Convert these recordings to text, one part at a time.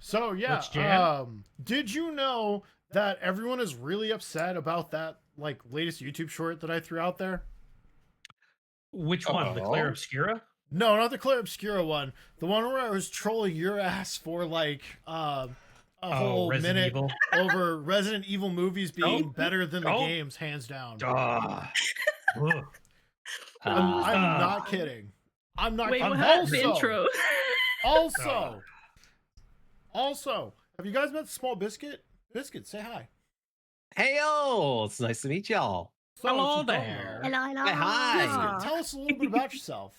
So yeah, Let's jam. did you know that everyone is really upset about that latest YouTube short that I threw out there? Which one? The Claire Oh, Obscura? No, not the Claire Obscura one. The one where I was trolling your ass for a Oh, whole Resident minute Evil. over Resident Evil movies being Oh, better than the oh, games, hands down. Ugh. I'm Uh, not kidding. I'm not. Wait, On what that happened? note- Intro. Also, also, have you guys met Small Biscuit? Biscuit, say hi. hey yo, it's nice to meet y'all. So, Hello what you don't there. know- Hello. Hey, hi. Biscuit, tell us a little bit about yourself.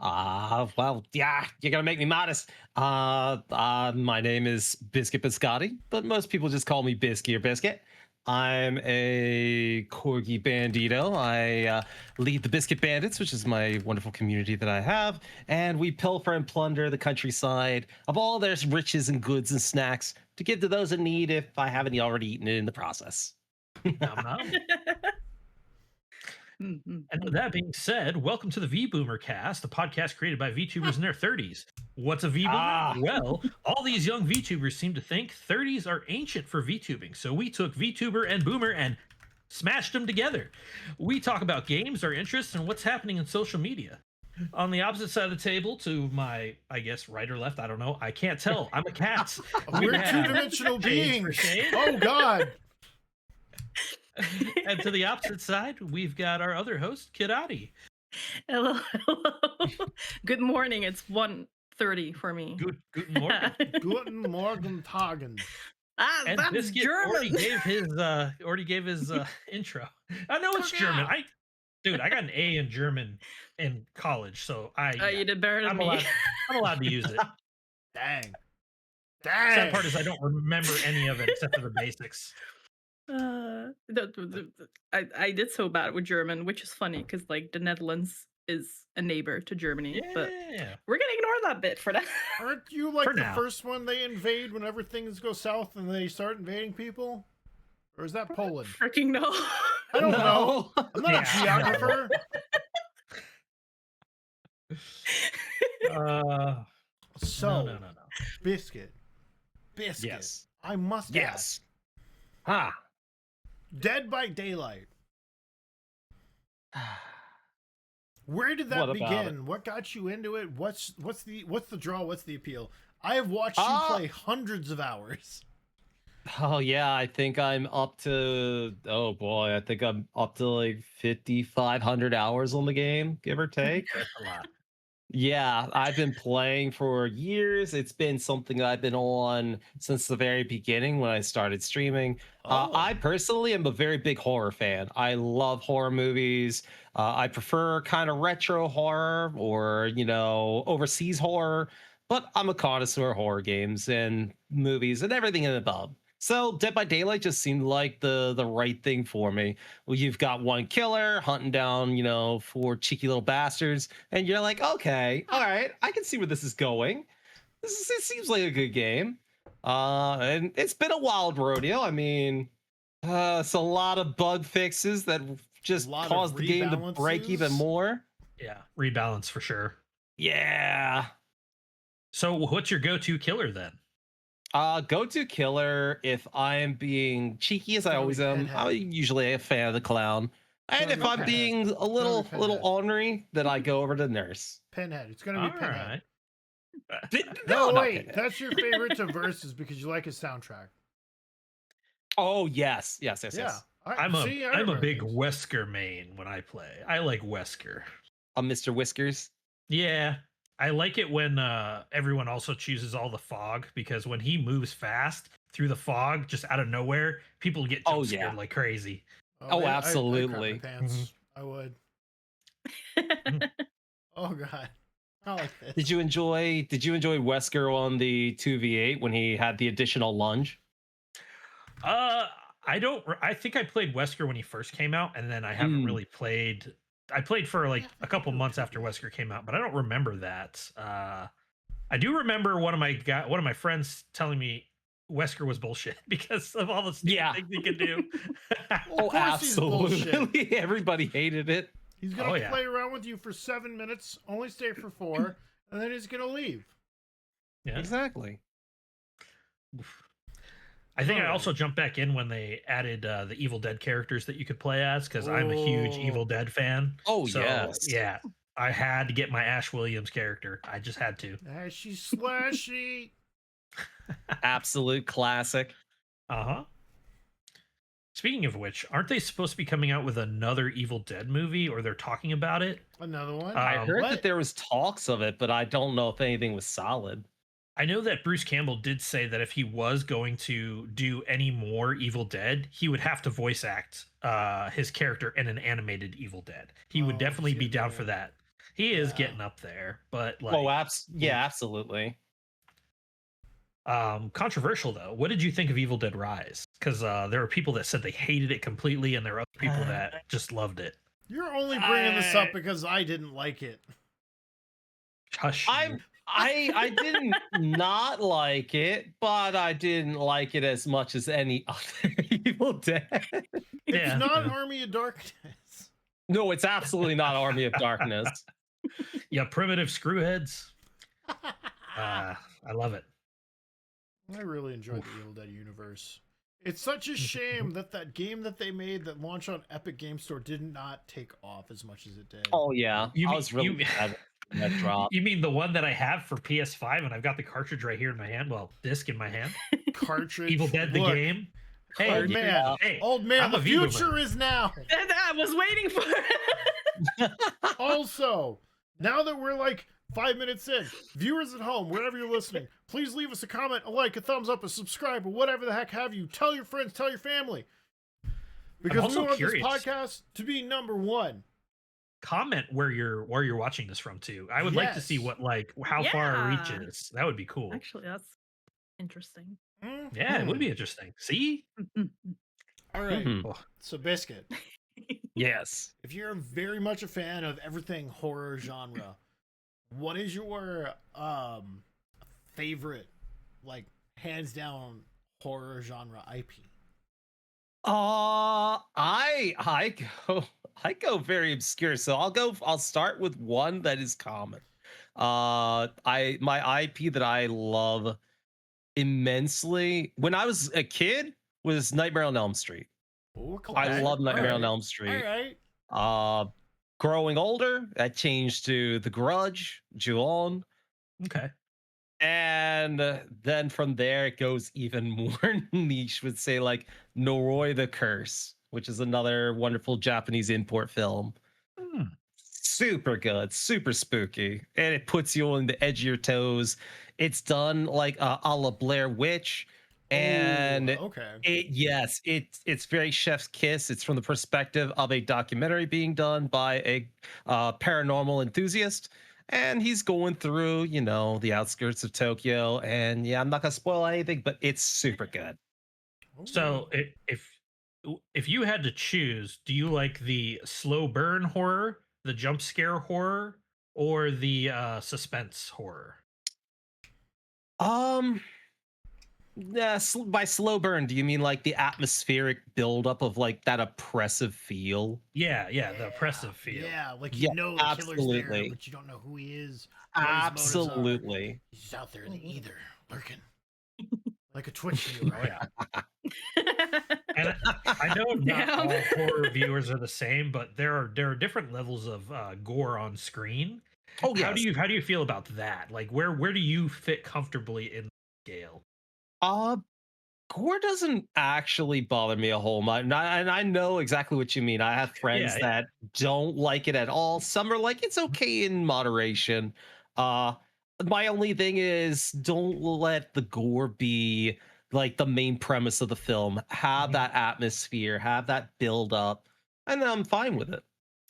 Well, yeah, you're gonna make me modest. My name is Biscuit Biscotti, but most people just call me Bisky or Biscuit. I'm a corgi bandito. I lead the Biscuit Bandits, which is my wonderful community that I have, and we pilfer and plunder the countryside of all their riches and goods and snacks to give to those in need if I haven't already eaten it in the process. Nom nom. And with that being said, welcome to the Vboomer cast, a podcast created by VTubers in their 30s. What's a Vboomer? Ah. Well, all these young VTubers seem to think 30s are ancient for VTubing, so we took VTuber and Boomer and smashed them together. We talk about games, our interests, and what's happening in social media. On the opposite side of the table, to my, I guess, right or left, I don't know. I can't tell. I'm a cat. We're have two-dimensional Shade for beings. Shade. Oh God. And to the opposite side, we've got our other host, Kirari. Hello. Good morning. It's 1:30 for me. Guten Morgen. Guten Morgen Tagen. And That's Biscuit already gave his intro. I know it's German. I got an A in German in college, so You did better than I'm me. allowed to use it. Dang. Sad part is I don't remember any of it except for the basics. I did so bad with German, which is funny because like the Netherlands is a neighbor to Germany, but Yeah. we're gonna ignore that bit for that. Aren't you like For the now. first one they invade whenever things go south and they start invading people? Or is that Poland? Freaking no. I don't know. No. I'm not Yeah, a geographer. So, No. Biscuit. Yes. I must Yes. ask. Ha. Dead by Daylight. Where did that What about begin? What got you into it? What's the draw? What's the appeal? I have watched you play hundreds of hours. Oh yeah, I think I'm up to I think I'm up to like 5,500 hours on the game, give or take. That's a lot. Yeah, I've been playing for years. It's been something that I've been on since the very beginning when I started streaming. I personally am a very big horror fan. I love horror movies. I prefer kind of retro horror or, overseas horror, but I'm a connoisseur of horror games and movies and everything in the above. So Dead by Daylight just seemed like the right thing for me. Well, you've got one killer hunting down, four cheeky little bastards, and you're like, okay, all right, I can see where this is going. It seems like a good game. And it's been a wild rodeo. I mean, it's a lot of bug fixes that just Lot of caused the game to break even rebalances. more. Yeah, rebalance for sure. Yeah. So what's your go-to killer then? Go-to killer, if I am being cheeky as I Gotta always be am, Pinhead. I'm usually a fan of the clown. And Gotta if be I'm Pinhead. being a Gotta little be Pinhead. ornery, then I go over to nurse. Pinhead. It's gonna be All Pinhead. right. No, not wait. Pinhead. That's your favorite to versus because you like his soundtrack. Oh yes. Yeah. I'm a remember big things. Wesker main when I play. I like Wesker. Mr. Whiskers. Yeah. I like it when everyone also chooses all the fog because when he moves fast through the fog, just out of nowhere, people get jump scared yeah. like crazy. Oh, I'd crap my absolutely. pants. I would. Oh god. I like this. Did you enjoy Wesker on the 2v8 when he had the additional lunge? I think I played Wesker when he first came out, and then I haven't really played. I played for like a couple months after Wesker came out, but I don't remember that. I do remember one of my friends telling me Wesker was bullshit because of all the stupid things he could do. Oh, course he's bullshit. absolutely. Everybody hated it. He's gonna Oh, yeah. play around with you for 7 minutes, only stay for 4, and then he's gonna leave. Yeah. Exactly. I think I Alright. also jumped back in when they added the Evil Dead characters that you could play as because I'm a huge Evil Oh. Dead fan. Oh, So, yes. yeah, I had to get my Ash Williams character. I just had to. Ashy slashy. Absolute classic. Uh-huh. Speaking of which, aren't they supposed to be coming out with another Evil Dead movie, or they're talking about it? Another one. I heard What? that there was talks of it, but I don't know if anything was solid. I know that Bruce Campbell did say that if he was going to do any more Evil Dead, he would have to voice act his character in an animated Evil Dead. He would Oh, definitely he's be getting down there. for that. He is Yeah. getting up there, but like, Oh, yeah, absolutely. controversial though. What did you think of Evil Dead Rise? Because there were people that said they hated it completely, and there are other people that just loved it. You're only bringing this up because I didn't like it. Hush. I didn't not like it, but I didn't like it as much as any other Evil Dead. It's Yeah, not yeah. Army of Darkness. No, it's absolutely not Army of Darkness. Yeah, primitive screwheads. I love it. I really enjoyed the Evil Dead universe. It's such a shame that that game that they made that launched on Epic Game Store did not take off as much as it did. Oh yeah, You I mean- was really you- sad when that drop. You mean the one that I have for PS5, and I've got the cartridge right here in my hand? Well, disc in my hand. Cartridge. Evil Dead the Look, game. Old you- man. Hey, Old man, I'm the a Vboomer. future is now. I was waiting for it. Also, now that we're like 5 minutes in, viewers at home, wherever you're listening, please leave us a comment, a like, a thumbs up, a subscribe, or whatever the heck have you. Tell your friends, tell your family. Because we also want curious. this podcast to be #1. Comment where you're watching this from too. I would like to see Yes. what how far it Yeah. reaches. That would be cool. Actually, that's interesting. Yeah, it would be interesting. See? All right. Mhm. So, Biscuit, Yes. if you're very much a fan of everything horror genre, what is your favorite, like, hands down horror genre IP? I go very obscure. So I'll start with one that is common. My IP that I love immensely when I was a kid was Nightmare on Elm Street. Ooh, I classic. love Nightmare on Alright. Elm Street. All right. Growing older, that changed to The Grudge, Ju-on. Okay. And then from there, it goes even more niche, would say like Noroi the Curse, which is another wonderful Japanese import film. Hmm. Super good, super spooky, and it puts you on the edge of your toes. It's done like a la Blair Witch, and Ooh, okay. it's very chef's kiss. It's from the perspective of a documentary being done by a paranormal enthusiast, and he's going through the outskirts of Tokyo. And yeah, I'm not gonna spoil anything, but it's super good. So if you had to choose, do you like the slow burn horror, the jump scare horror, or the suspense horror? Yeah, by slow burn, do you mean like the atmospheric buildup of like that oppressive feel? Yeah, the oppressive feel. Yeah, like Yeah, you know the killer's there, absolutely. but you don't know who he is. what his motives are. Absolutely. He's out there in the ether, lurking. Like a Twitch viewer. Oh yeah. And I know not Damn. all horror viewers are the same, but there are different levels of gore on screen. Oh How yes. do you feel about that? Like where do you fit comfortably in the scale? Gore doesn't actually bother me a whole lot, and I know exactly what you mean. I have friends Yeah. that don't like it at all. Some are like it's okay in moderation. My only thing is don't let the gore be like the main premise of the film. Have Mhm. that atmosphere, have that build up, and I'm fine with it.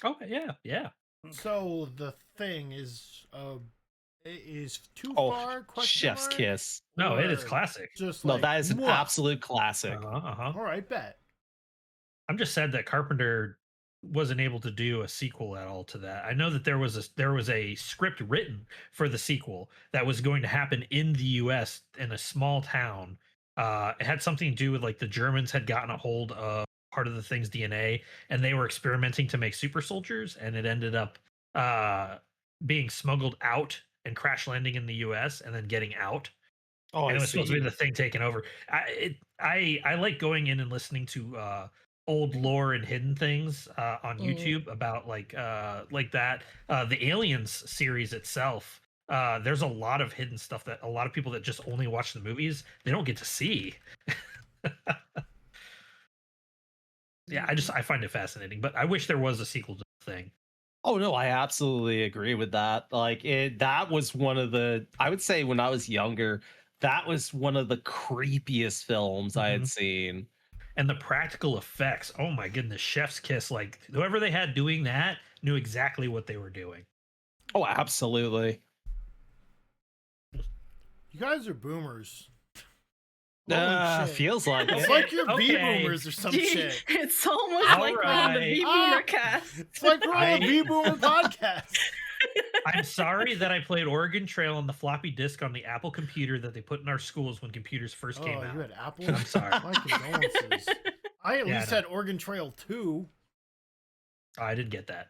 Okay, yeah. So the thing is too Oh, far? Question chef's mark? kiss. No, it is Or classic. Just No, like, that is an "Mwah." absolute classic. All right, bet. I'm just sad that Carpenter wasn't able to do a sequel at all to that. I know that there was a script written for the sequel that was going to happen in the US in a small town. It had something to do with like the Germans had gotten a hold of part of the thing's DNA and they were experimenting to make super soldiers, and it ended up being smuggled out and crash landing in the US and then getting out. Oh, and I it was supposed to be see. the thing taking over. I like going in and listening to old lore and hidden things on Mm. YouTube about like that the Aliens series itself. There's a lot of hidden stuff that a lot of people that just only watch the movies they don't get to see. Yeah, I find it fascinating, but I wish there was a sequel to the thing. Oh no, I absolutely agree with that. Like that was one of the I would say when I was younger, that was one of the creepiest films I had Mhm. seen. And the practical effects, oh my goodness, chef's kiss. Like whoever they had doing that knew exactly what they were doing. Oh, absolutely. You guys are boomers. Holy shit. Feels like It's it. like you're Okay. V-boomers or some Gee, shit. it's almost All like we're on the right. Vboomer cast. It's like we're on the V-boomer podcast. I'm sorry that I played Oregon Trail on the floppy disk on the Apple computer that they put in our schools when computers first came Oh, out. you had Apple? I'm sorry. My condolences. I at Yeah, I least know. had Oregon Trail 2. I didn't get that.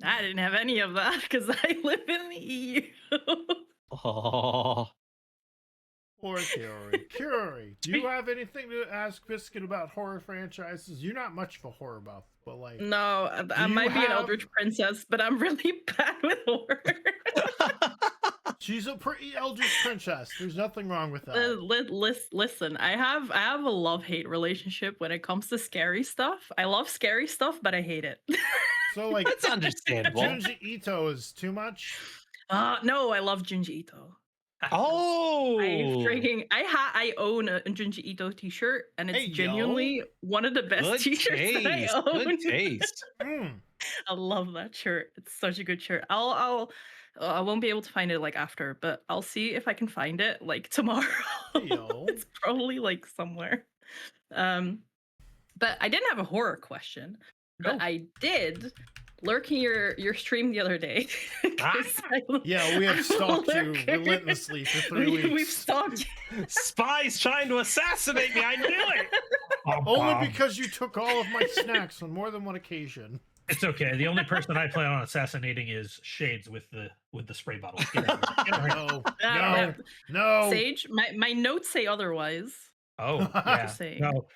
I didn't have any of that because I live in the EU. Oh, Or Kirari. Kirari, do you have anything to ask Biscuit about horror franchises? You're not much of a horror buff, but like... No, I you might be an have- Eldritch Princess, but I'm really bad with horror. She's a pretty Eldritch princess. There's nothing wrong with that. Listen, I have a love-hate relationship when it comes to scary stuff. I love scary stuff, but I hate it. So like, that's understandable. Junji Ito is too much? No, I love Junji Ito. Oh, I own a Junji Ito t-shirt, and it's Hey, yo. genuinely one of the best good t-shirts that I taste. own. Good taste. Mm. I love that shirt. It's such a good shirt. I won't be able to find it like after, but I'll see if I can find it like tomorrow. Yo. It's probably like somewhere. But I didn't have a horror question, but Oh. I did lurking your stream the other day. 'Cause Yeah, we have stalked you lurked- relentlessly for 3 weeks. We've stalked you. Spies trying to assassinate me. I knew it. Only because you took all of my snacks on more than one occasion. It's okay. The only person I plan on assassinating is Shades with the spray bottle. Get out of here. Get out of here. No, no, no. Sage, my notes say otherwise. Oh, yeah. saying. No,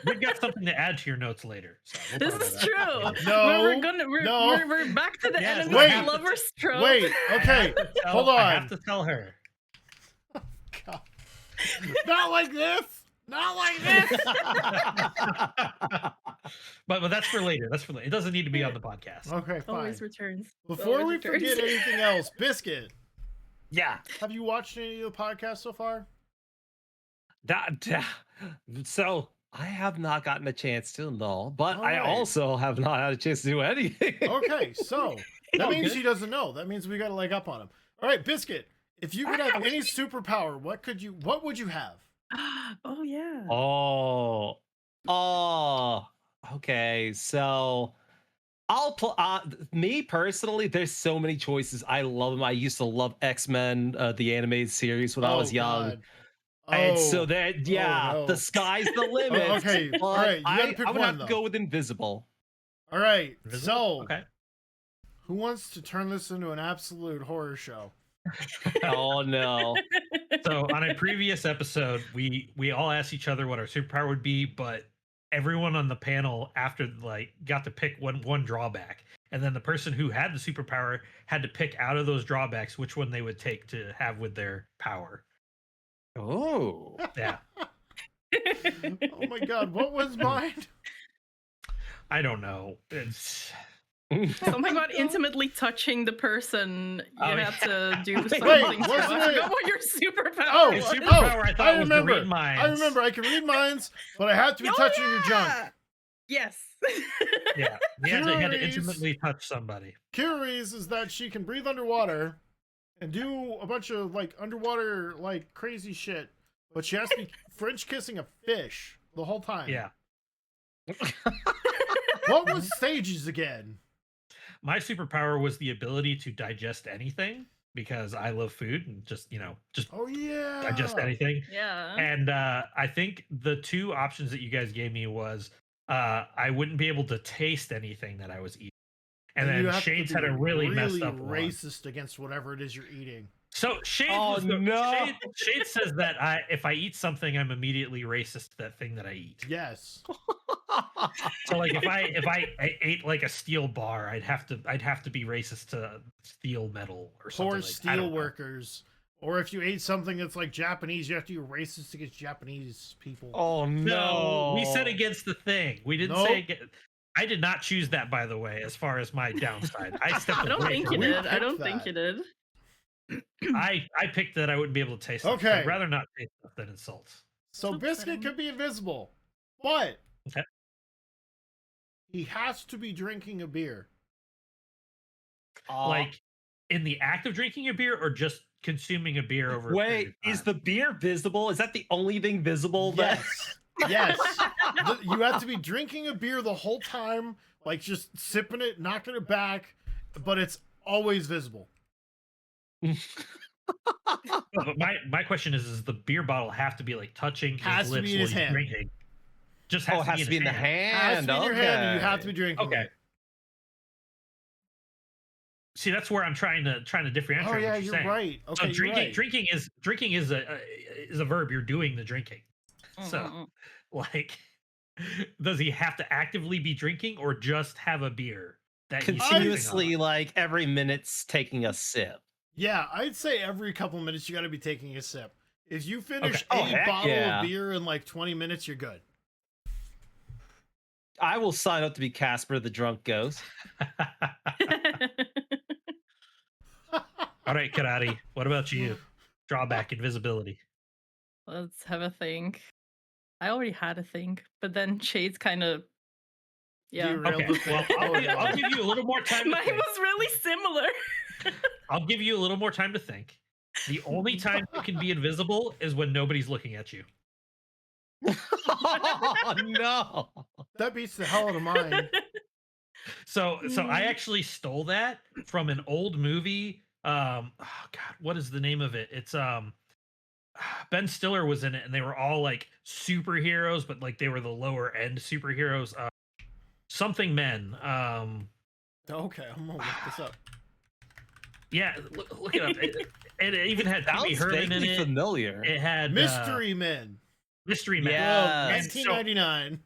we've got something to add to your notes later. So we'll This talk is about that. true. No, We're back to the Yes, enemy wait, lovers trope. Wait, okay, hold on. I have to tell her. God. Not like this. Not like this. But that's for later. That's for later. It doesn't need to be on the podcast. Okay, fine. Always returns. Before Always we returns. forget anything else, Biscuit, Yeah. have you watched any of the podcasts so far? So I have not gotten a chance to know, but I Alright. also have not had a chance to do anything. Okay, so that Oh, means good. he doesn't know. That means we got to leg up on him. All right, Biscuit, if you could have any superpower, what would you have? Oh yeah. Oh, okay. So I'll play. Me personally, there's so many choices. I love them. I used to love X-Men, the animated series when I was young. God. And so Oh, that, yeah, no. the sky's the limit. okay, but all right, you gotta pick I would one, have to though. go with invisible. all right. Invisible? So, Okay. who wants to turn this into an absolute horror show? Oh no. So on a previous episode, we all asked each other what our superpower would be, but everyone on the panel after got to pick one drawback, and then the person who had the superpower had to pick out of those drawbacks which one they would take to have with their power. Oh. Yeah, Oh my God, what was mine? I don't know. It's Something about intimately touching the person you Oh, have to do Wait, something. to. wasn't I it- forgot what your superpower Oh, His was. superpower I thought I was remember. to read minds. I remember. I can read minds, but I have to be Oh, touching your junk. yeah! Yes. Yeah, he had to Curious. intimately touch somebody. Kirari's is that she can breathe underwater and do a bunch of underwater crazy shit, but she has to be French kissing a fish the whole time. Yeah, What was Sage's again? my superpower was the ability to digest anything because I love food and just Oh yeah. digest anything. Yeah. And I think the two options that you guys gave me was I wouldn't be able to taste anything that I was eating. And you then have to Shades be had a really messed up one. racist against whatever it is you're eating. So Shade, Oh, no. Shade says that if I eat something, I'm immediately racist to that thing that I eat. Yes. So like if I ate like a steel bar, I'd have to be racist to steel metal or something. Poor Like, I steel don't know. workers. Or if you ate something that's like Japanese, you have to be racist against Japanese people. Oh No, no. we said against the thing. We didn't Nope. say against. I did not choose that, by the way, as far as my downside. I stepped I don't away think from you it. did. I don't think that. you did. I picked that I wouldn't be able to taste stuff. Okay. I'd rather not taste stuff than insults. So So Biscuit upsetting. could be invisible, but Okay. he has to be drinking a beer. Like in the act of drinking a beer or just consuming a beer over a period Wait, of time? is the beer visible? Is that the only thing visible? Yes. Yes. You have to be drinking a beer the whole time, like just sipping it, knocking it back, but it's always visible. No, but my question is, does the beer bottle have to be like touching Has his to lips be in while his he's hand. drinking? Just has Oh, it has to be in the Has hand. to be in your hand, and you have to be Okay. drinking. Okay. it. See, that's where I'm trying to differentiate. Oh what yeah, you're you're saying. right. So Okay, you're drinking right. drinking is a verb. You're doing the drinking. So Mm-mm-mm. like, does he have to actively be drinking or just have a beer that he's sipping Continuously, on? like every minute's taking a sip. Yeah, I'd say every couple minutes you got to be taking a sip. If you finish Oh, a heck bottle yeah. of beer in like 20 minutes, you're good. I will sign up to be Casper the Drunk Ghost. All right, Kirari. What about you? Drawback, invisibility. Let's have a think. I already had a think, but then Shade's kind of yeah. Derailed Okay, the thing. well, I'll give you a little more time to Mine think. was really similar. I'll give you a little more time to think. The only time you can be invisible is when nobody's looking at you. Oh no. That beats the hell out of mine. So I actually stole that from an old movie. Oh God, what is the name of it? It's Ben Stiller was in it, and they were all like superheroes, but like they were the lower end superheroes. Something Men. Okay, I'm gonna look this up. Yeah, look it up. It even had Pee Wee Sounds Herman in vaguely it. familiar. It had Mystery Men. Mystery Men. Yeah. Oh, And so 1999.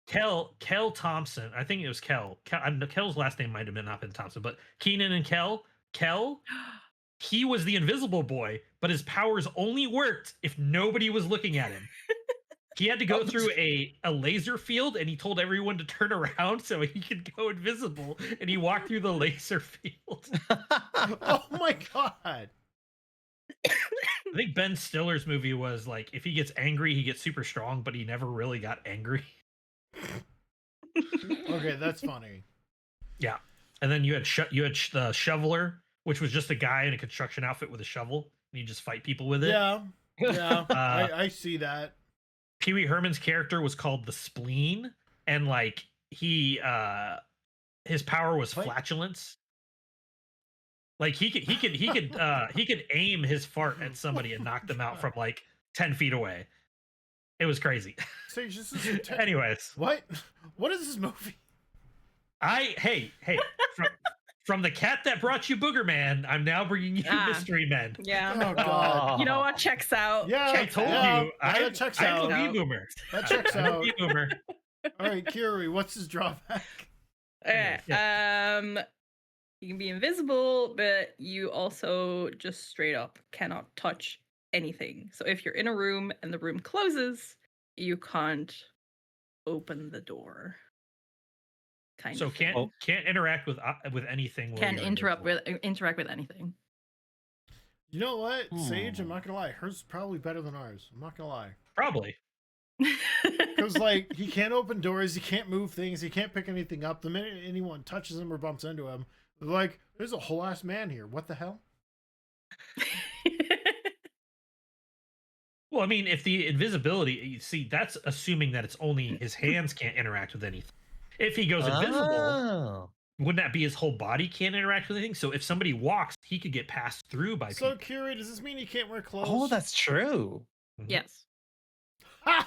Kel Thompson. I think it was Kel. Kel's last name might have been not been Thompson, but Keenan and Kel. He was the invisible boy, but his powers only worked if nobody was looking at him. He had to go through a laser field, and he told everyone to turn around so he could go invisible, and he walked through the laser field. Oh my god. I think Ben Stiller's movie was like, if he gets angry, he gets super strong, but he never really got angry. Okay, that's funny. Yeah. And then you had the shoveler, which was just a guy in a construction outfit with a shovel, and you just fight people with it. Yeah. Yeah. I see that. Pee Wee Herman's character was called the Spleen, and like he his power was What? flatulence. Like he could aim his fart at somebody and knock them out from like 10 feet away. It was crazy. So this is Anyways, what? What is this movie? hey, from the cat that brought you Booger Man, I'm now bringing you Mystery Men. Yeah. Oh god. You know what checks out? Yeah, I told yeah, you, that checks out. I'm a Vboomer. That checks I'm a out. Vboomer. All right, Kirari, what's his drawback? Okay. You can be invisible, but you also just straight up cannot touch anything. So if you're in a room and the room closes, you can't open the door. Kind So of thing. can't interact with anything. while Can't you're interact invisible. with anything. You know what, Sage? I'm not gonna lie. Hers is probably better than ours. I'm not gonna lie. Probably. Because like he can't open doors, he can't move things, he can't pick anything up. The minute anyone touches him or bumps into him, they're like, there's a whole ass man here. What the hell? Well, I mean, if the invisibility, you see, that's assuming that it's only his hands can't interact with anything. If he goes invisible, Oh. wouldn't that be his whole body can't interact with anything? So if somebody walks, he could get passed through by So, people. Kirari, does this mean he can't wear clothes? Oh, that's true. Yes. Oh,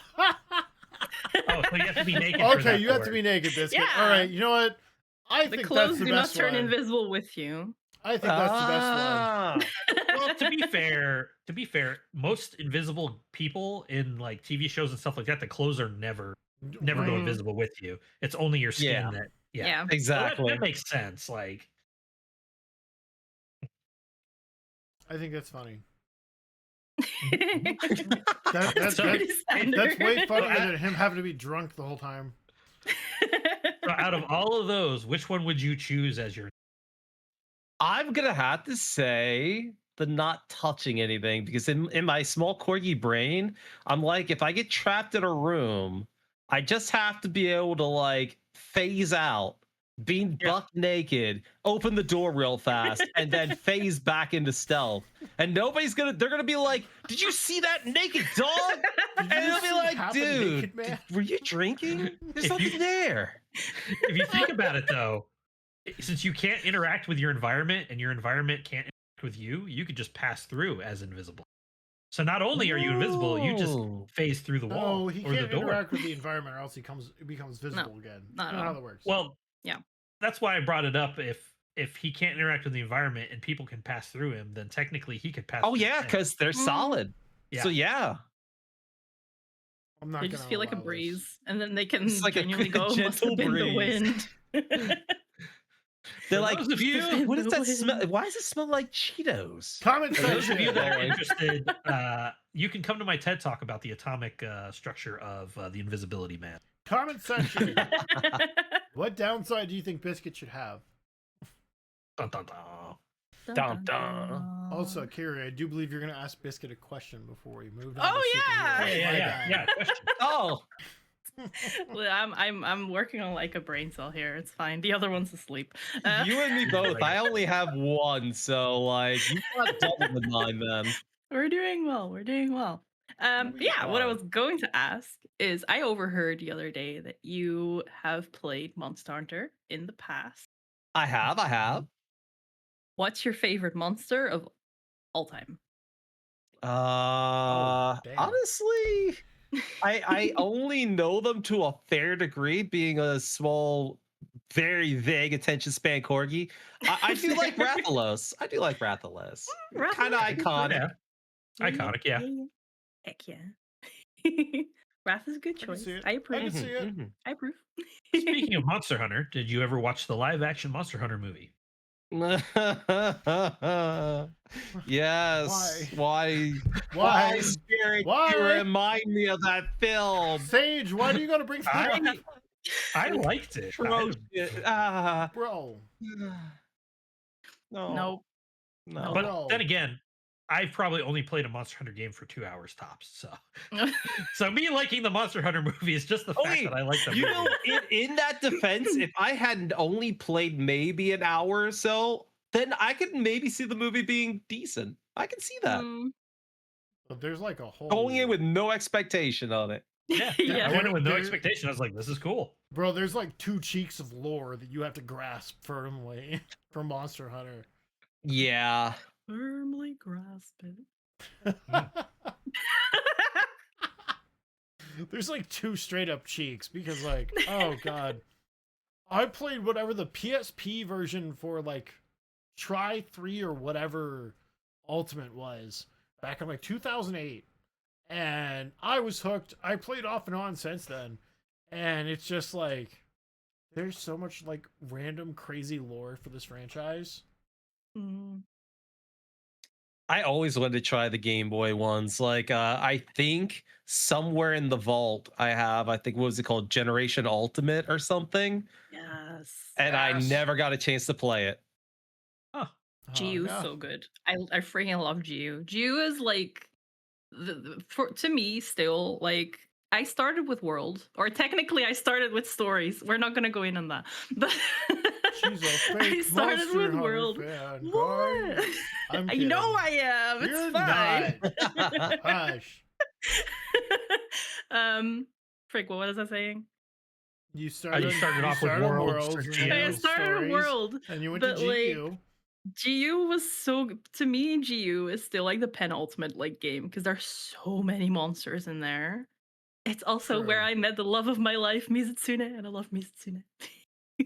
so you have to be naked. for Okay, that you have to be work. naked, Biscuit. Yeah. All right, you know what? I The think clothes that's the do not best turn way. invisible with you. I think that's the best way. Ah. Well, to be fair, most invisible people in like TV shows and stuff like that, the clothes are never go Right. invisible with you. It's only your skin Yeah. that Yeah. So Exactly. that makes sense. Like I think that's funny. That's That's pretty so- standard. That's way funnier than him having to be drunk the whole time. so out of all of those, which one would you choose as your I'm gonna have to say the not touching anything, because in my small corgi brain, I'm like, if I get trapped in a room, I just have to be able to like phase out, being Yeah. buck naked, open the door real fast, and then phase back into stealth. And they're gonna be like, did you see that naked dog? Did And you they'll be see like, half a dude, naked man? were you drinking? There's If you- nothing there. If you think about it though, since you can't interact with your environment and your environment can't interact with you, you could just pass through as invisible. So not only are you invisible, you just Oh. phase through the wall No, he or the can't door. interact with the environment, or else he becomes visible again. not That's at not how all. that works. Well, Yeah. That's why I brought it up. If he can't interact with the environment and people can pass through him, then technically he could pass. Oh through yeah, them. because they're solid. Yeah. So yeah. I'm not They gonna just feel like a allow this. breeze, and then they can It's like a genuinely go, must gentle have been the breeze." wind. They're For like, those of you- what does that the smell? wind. Why does it smell like Cheetos? Comment For those of you section. that are Like- interested, you can come to my TED talk about the atomic structure of the Invisibility Man. Comment section. What downside do you think Biscuit should have? Dun, dun, dun. Dun, dun. Also, Kirari, I do believe you're going to ask Biscuit a question before we move on. Oh, to yeah! superheroes. My bad. Question. Oh, Well, I'm working on like a brain cell here. It's fine. The other one's asleep. you and me both. I only have one, so like you got double the mine then. We're doing well. We're doing well. We Yeah, what I are. was going to ask is I overheard the other day that you have played Monster Hunter in the past. I have. What's your favorite monster of all time? damn. Honestly, I only know them to a fair degree, being a small, very vague attention span corgi. I do like Rathalos. I do like Rathalos. Kind of Rathalos? iconic. Yeah. Iconic, yeah. Heck yeah. Wrath is a good I can choice. see it. I I approve. can see it. Mhm. I approve. Speaking of Monster Hunter, did you ever watch the live action Monster Hunter movie? Yes. Why? Why? Spirit, Why? you remind me of that film. Sage, why do you got to bring that up? I liked it. Atrocious. Ah. Bro. No. Nope. No. But Bro. then again, I've probably only played a Monster Hunter game for 2 hours tops. So me liking the Monster Hunter movie is just the fact Wait, that I like the You movie. know, in that defense, if I had only played maybe an hour or so, then I could maybe see the movie being decent. I can see that. Mm, But there's like a whole. Going in with no expectation on it. Yeah, Yeah. I went in with no There- expectation. I was like, this is cool. Bro, there's like 2 cheeks of lore that you have to grasp firmly for Monster Hunter. Yeah. firmly grasp it. There's like 2 straight up cheeks because like, oh god. I played whatever the PSP version for like Try 3 or whatever Ultimate was back in like 2008. And I was hooked. I played off and on since then. And it's just like there's so much like random crazy lore for this franchise. Mm. I always wanted to try the Game Boy ones. Like, I think somewhere in the vault I think, what was it called? Generation Ultimate or something. Yes. And I Yes. never got a chance to play it. Oh, GU is no. so good. I freaking love GU. GU is like to me still like I started with World, or technically I started with Stories. We're not gonna go in on that, but She's a fake I started Monster with Hunter World. fan. What? I'm I know kidding. I am. It's You're fine. not. Hush. Frick, what was I saying? You started, started off with started on Worlds, Worlds, or and then GU. I you started with Stories, World. and you went but, to like, GU. GU was so to me. GU is still like the penultimate like game because there's so many monsters in there. It's also where True. I met the love of my life, Mizutsune, and I love Mizutsune.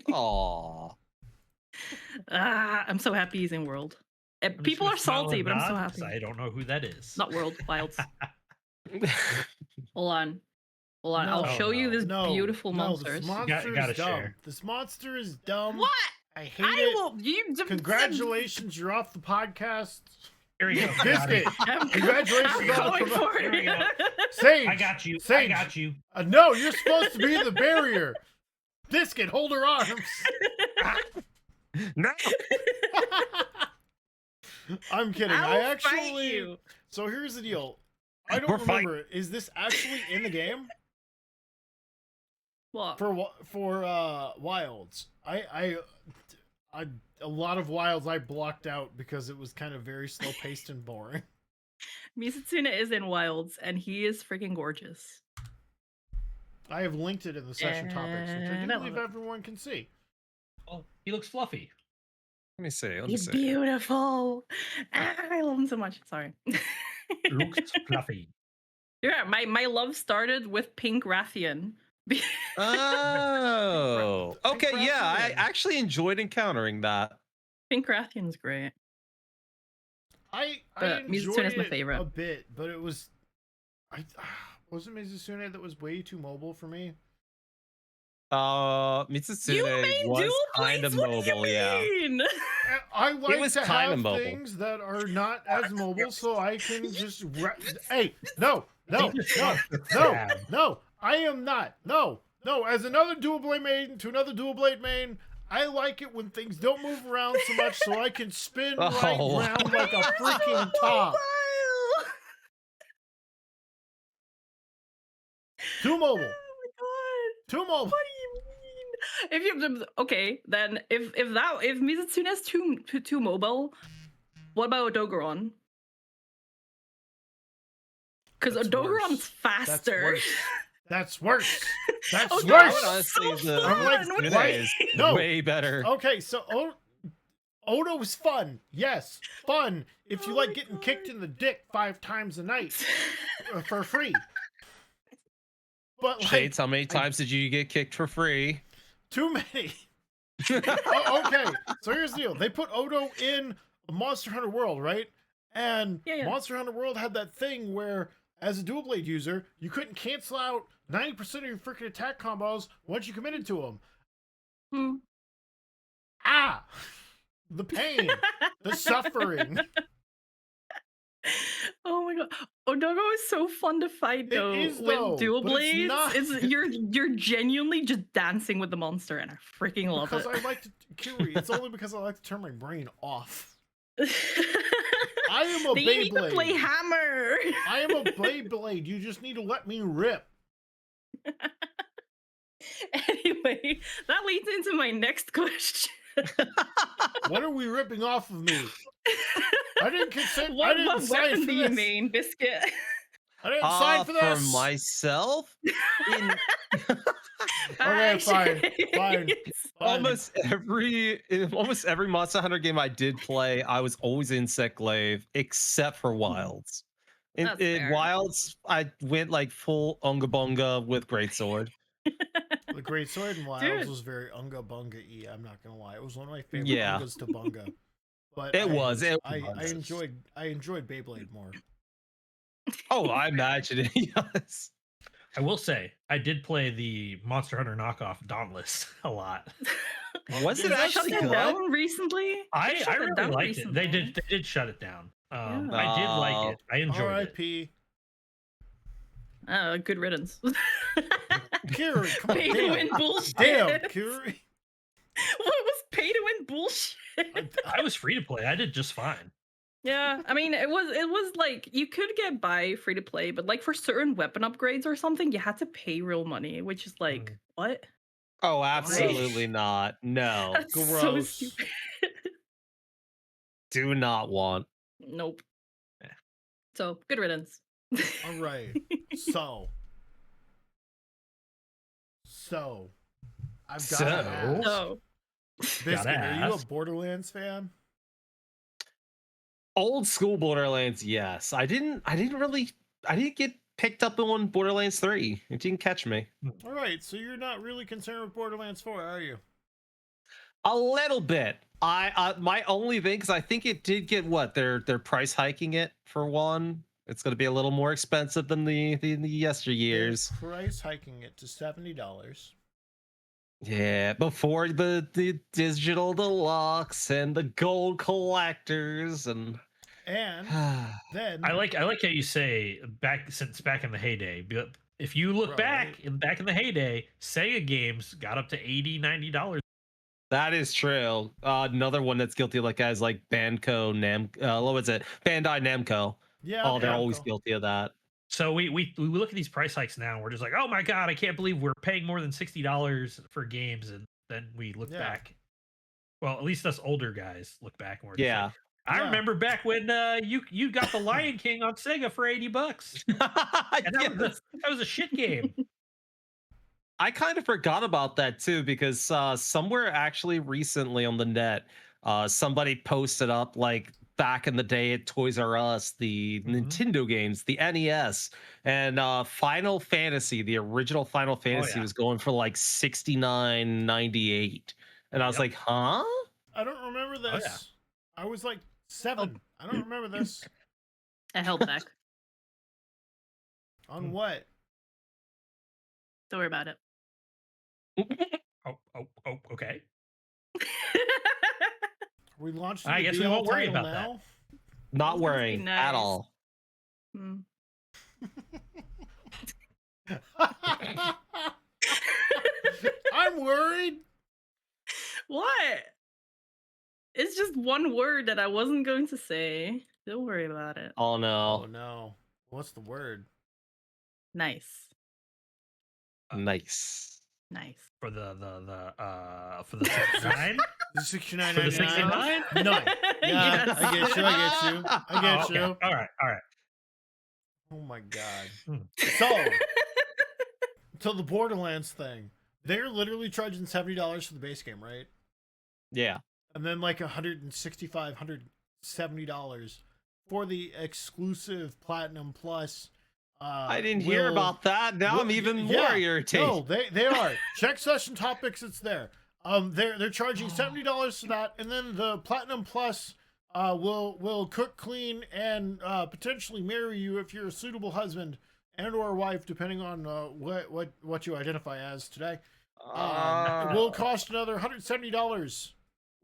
Aww. I'm so happy he's in World. I'm just People gonna are smile salty, and but I'm so nod 'cause happy. I don't know who that is. Not World Wilds. Hold on. Hold on. I'll No. show you this No, beautiful no, monsters. this monster gotta is dumb. share. This monster is dumb. What? I hate I it. will. You. Congratulations, you're off the podcast. Here we go. Biscuit. Congratulations I'm on going the for Here we it. go. Sage. I got you. I Sage. got you. No, you're supposed to be the barrier. Biscuit, hold her arms. No. I'm kidding. I will fight actually. you. So here's the deal. I don't We're fighting. remember. Is this actually in the game What? for Wilds? I a lot of Wilds I blocked out because it was kind of very slow paced and boring. Misatsuna is in Wilds, and he is freaking gorgeous. I have linked it in the session topics, which I And do I believe love it. everyone can see. Oh, he looks fluffy. Let me see. Let me He's see. beautiful. I love him so much. Sorry. Looks fluffy. Yeah, my love started with Pink Rathian. Oh, okay. Yeah, I Rathian. actually enjoyed encountering that. Pink Rathian's great. I But enjoyed Mizusune's my it favorite. a bit, but it was wasn't Mizusune that was way too mobile for me. Mitsutsude You made was dual kind of plates? What do you mobile, yeah. mean? I like was to kinda have mobile. things that are not as mobile, so I can just. Hey, no, no, no, no, no! I am not. No, no. As another dual blade main to another dual blade main, I like it when things don't move around so much, so I can spin right Oh. round like a freaking top. Too mobile. Oh my god. Too mobile. What do you mean? If you okay, then if Misatsune is too mobile, what about Odogaron? Because That's Odogaron's worse. faster. That's worse. That's Oh, I worse. would honestly so the I'm like, fun. What Mitsutsude why- is No. way better. Okay, so Odo's fun. Yes, fun if you Oh like my getting God. kicked in the dick 5 times a night for free. But like, Shades, how many times did you get kicked for free? too many. Okay, so here's the deal. They put Odo in Monster Hunter World, right? And Yeah. Monster Hunter World had that thing where, as a dual blade user, you couldn't cancel out 90% of your freaking attack combos once you committed to them. Hmm. Ah! The pain, the suffering. Oh my god, Odogo is so fun to fight though. is, with though, dual but it's blades, not. you're genuinely just dancing with the monster, and I freaking love Because it. I like to, Kirari, it's only because I like to turn my brain off. I am a Then you need to Beyblade. play Hammer. I am a Beyblade. You just need to let me rip. Anyway, that leads into my next question. What are we ripping off of me? I didn't consent. I What didn't sign weapon for do you this. main, Biscuit? I didn't sign for this. For myself, in Okay, fine, fine. almost every Monster Hunter game I did play, I was always Insect Glaive, except for Wilds. In That's fair. Wilds, I went like full Unga Bunga with Greatsword. The Great Sword in Wilds Dude. was very unga bunga-y. I'm not gonna lie. It was one of my favorite Yeah. ungas to bunga. But It was. I enjoyed Beyblade more. Oh, I imagine it. Yes. I will say, I did play the Monster Hunter knockoff Dauntless a lot. Was Dude, it that's actually Shut good? it down recently. I Shut it really down liked it. They recently. did shut it down. Yeah. I did like it. I enjoyed it. R.I.P. Good riddance. Kirari, come on, Pay to damn. win bullshit. Damn, Kirari. What was pay to win bullshit? I was free to play. I did just fine. Yeah, I mean, it was like you could get by free to play, but like for certain weapon upgrades or something, you had to pay real money, which is like what? Oh, absolutely not. No. That's so gross. stupid. Do not want. Nope. Yeah. So good riddance. All right. So, I've got to ask. So Biscuit, Gotta are you a ask. Borderlands fan? Old school Borderlands, yes. I didn't get picked up on Borderlands 3. It didn't catch me. All right, so you're not really concerned with Borderlands 4, are you? A little bit. My only thing, because I think it did get what they're price hiking it for one. It's going to be a little more expensive than the They're yesteryears. price hiking it to $70. Yeah, before the digital deluxe and the gold collectors and And then I like how you say back in the heyday. But if you look back in the heyday, Sega games got up to $80-$90. that is true. Another one that's guilty of like guys like what was it? Bandai Namco. yeah, Oh, they're Namco. always guilty of that. So we look at these price hikes now, and we're just like, oh my god, I can't believe we're paying more than $60 for games, and then we look back. Well, at least us older guys look back and we're just like, I remember back when you got the Lion King on Sega for $80, and that was a shit game. I kind of forgot about that too, because somewhere actually recently on the net, somebody posted up like back in the day at Toys R Us, the Nintendo games, the NES, and Final Fantasy, the original Final Fantasy was going for like $69.98, and I was like, huh? I don't remember this. I was like 7. I don't remember this. I held back. On what? Don't worry about it. Okay. We launched. I guess we won't worry about that. Not worrying at all. I'm worried. What? It's just one word that I wasn't going to say. Don't worry about it. Oh no. Oh no. What's the word? Nice. Nice. For the 69? The 69. For the 69? No. Yeah, Yes. I get you. Okay. All right. Oh my god. So the Borderlands thing, they're literally charging $70 for the base game, right? Yeah. And then like $165, $170 for the exclusive Platinum Plus. I didn't hear about that. Now I'm even more irritated. No, they are. Check session topics. It's there. They're charging $70 for that, and then the Platinum Plus will cook, clean, and potentially marry you if you're a suitable husband and or wife, depending on what you identify as today. It will cost another $170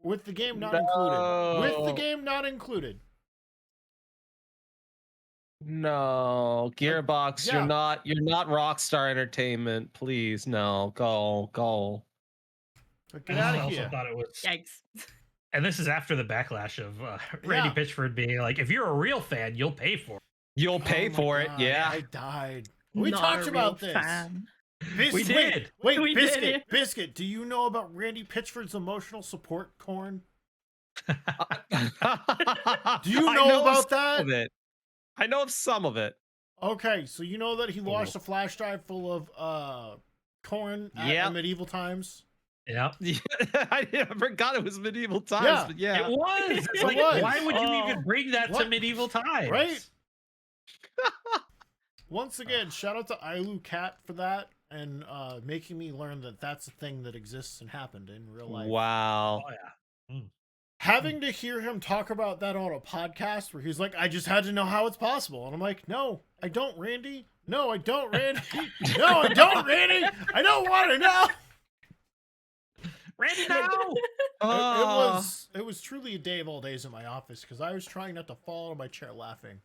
with the game not included. With the game not included. No, Gearbox, you're not Rockstar Entertainment. Please, no. Go. Get out of I here. also thought it was. Yikes. And this is after the backlash of Randy Pitchford being like, if you're a real fan, you'll pay for it. You'll pay for it, yeah. I died. We Not talked a about real this. fan. We did. Wait, We Biscuit, did. Biscuit, do you know about Randy Pitchford's emotional support corn? Do you know about that? I know of some of it. Okay, so you know that he lost a flash drive full of corn at medieval times? Yeah. I forgot it was medieval times, but yeah. It was. It's like, why would you even bring that to medieval times? Right? Once again, shout out to Ailu Cat for that and making me learn that that's a thing that exists and happened in real life. Wow. Oh, yeah. Having to hear him talk about that on a podcast where he's like, I just had to know how it's possible. And I'm like, no, I don't, Randy. No, I don't, Randy. No, I don't, Randy. I don't want to know. Randy, no. It was truly a day of all days in my office because I was trying not to fall out of my chair laughing.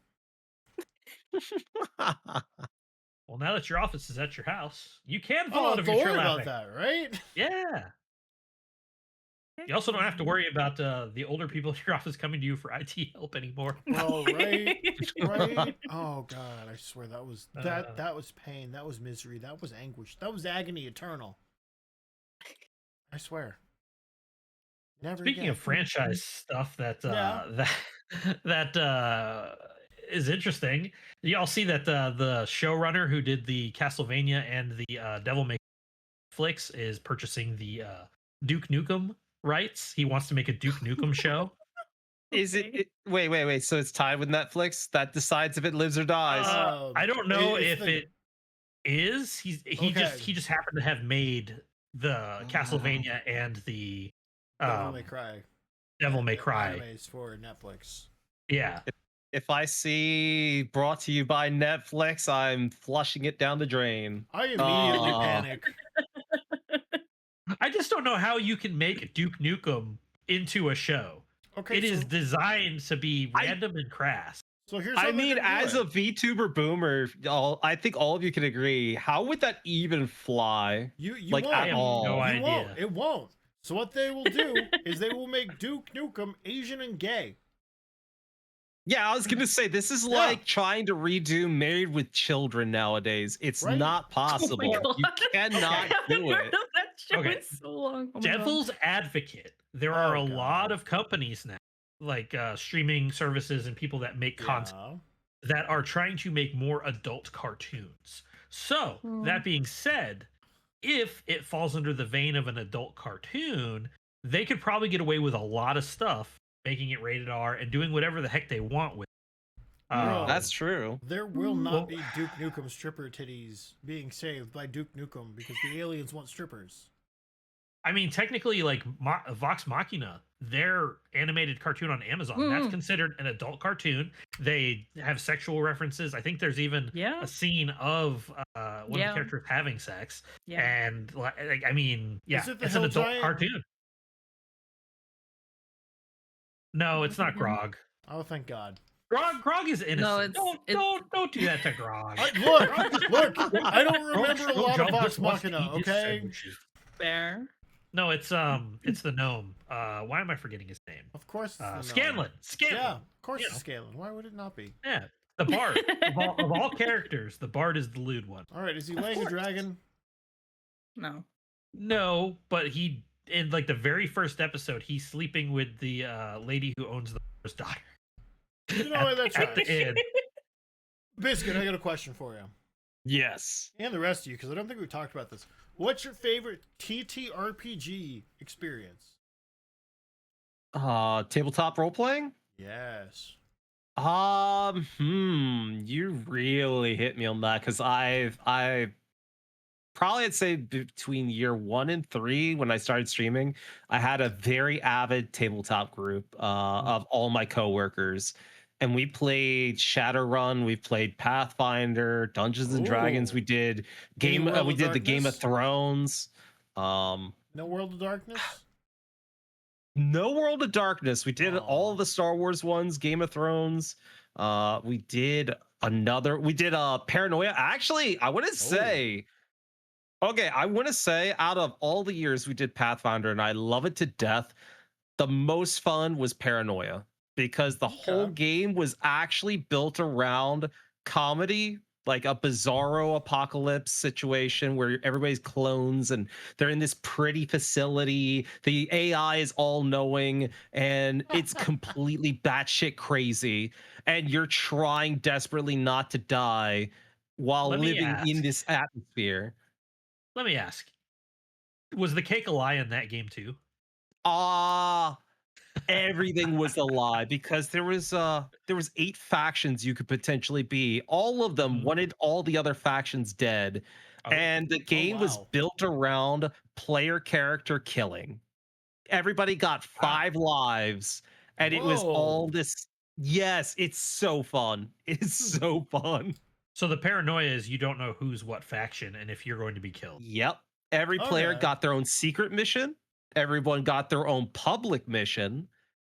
Well, now that your office is at your house, you can fall out of your chair laughing. About that, right? Yeah. You also don't have to worry about the older people in your office coming to you for IT help anymore. Oh, right. Oh God, I swear that was pain, that was misery, that was anguish, that was agony eternal. I swear. Never Speaking again. of franchise stuff that is interesting, y'all see that the showrunner who did the Castlevania and the Devil May Cry flicks is purchasing the Duke Nukem rights. He wants to make a Duke Nukem show. Is it wait, so it's tied with Netflix that decides if it lives or dies? I don't know if it is. He just happened to have made the Castlevania and the Devil May Cry. Devil May Cry. animes for Netflix. Yeah. If I see brought to you by Netflix, I'm flushing it down the drain. I immediately Aw. panic. I just don't know how you can make Duke Nukem into a show. Okay, It is designed to be I- random and crass. so here's how I they're mean, gonna do as it. a VTuber boomer, I think all of you can agree. How would that even fly? You like, won't. at have all. no You idea. won't. It won't. So what they will do is they will make Duke Nukem Asian and gay. Yeah, I was gonna say this is Yeah. like trying to redo Married with Children nowadays. It's Right? not possible. God. You cannot do I've heard it. of that show Okay. in so long. Oh my God. Devil's advocate. There are Oh, a God. lot of companies now, like streaming services and people that make content Yeah. that are trying to make more adult cartoons. So, that being said, if it falls under the vein of an adult cartoon, they could probably get away with a lot of stuff, making it rated R and doing whatever the heck they want with it. Bro. That's true. There will not Well- be Duke Nukem stripper titties being saved by Duke Nukem because the aliens want strippers. I mean, technically, like Vox Machina, their animated cartoon on Amazon, that's considered an adult cartoon. They have sexual references. I think there's even Yeah. a scene of one of the Yeah. characters having sex. Yeah. And like, I mean, yeah, Is it the it's an Hill adult Giant? cartoon. No, it's not Mhm. Grog. Oh, thank God. Grog is innocent. it's- Don't do that to Grog. Look, I don't Grog remember a lot of Job Vox just wants to Machina, eat his okay? sandwiches. Fair. No, it's the gnome. Why am I forgetting his name? Of course it's the gnome. Scanlan. Scanlan. Yeah, of course You it's know. Scanlan. Why would it not be? Yeah, the bard. of all characters, the bard is the lewd one. All right, is he Of laying a course. dragon? No. No, but he in like the very first episode, he's sleeping with the lady who owns the first daughter. You know what, that's at right. the end. Biscuit, I got a question for you. Yes. And the rest of you, because I don't think we talked about this. What's your favorite TTRPG experience? Tabletop role playing? Yes. You really hit me on that because I've probably I'd say between year 1 and 3 when I started streaming, I had a very avid tabletop group of all my coworkers. And we played Shadowrun, we played Pathfinder, Dungeons and Dragons, Ooh. we did World we of did the Game of Darkness? Thrones. No World of Darkness? No World of Darkness. We did all Aw. of the Star Wars ones, Game of Thrones. We did Paranoia. Actually, I want to say, okay, I want to say out of all the years we did Pathfinder, and I love it to death, the most fun was Paranoia because the whole Okay. game was actually built around comedy, like a bizarro apocalypse situation where everybody's clones and they're in this pretty facility. The AI is all knowing and it's completely batshit crazy. And you're trying desperately not to die while Let me living in ask. this atmosphere. Let me ask: was the cake a lie in that game too? Everything was a lie because there was 8 factions you could potentially be. All of them wanted all the other factions dead. Oh. And the game was wow. built around player character killing. Everybody got 5 lives and it was all Whoa. this. Yes, it's so fun. It's so fun. So the paranoia is you don't know who's what faction and if you're going to be killed. Yep. Every player Okay. got their own secret mission. Everyone got their own public mission.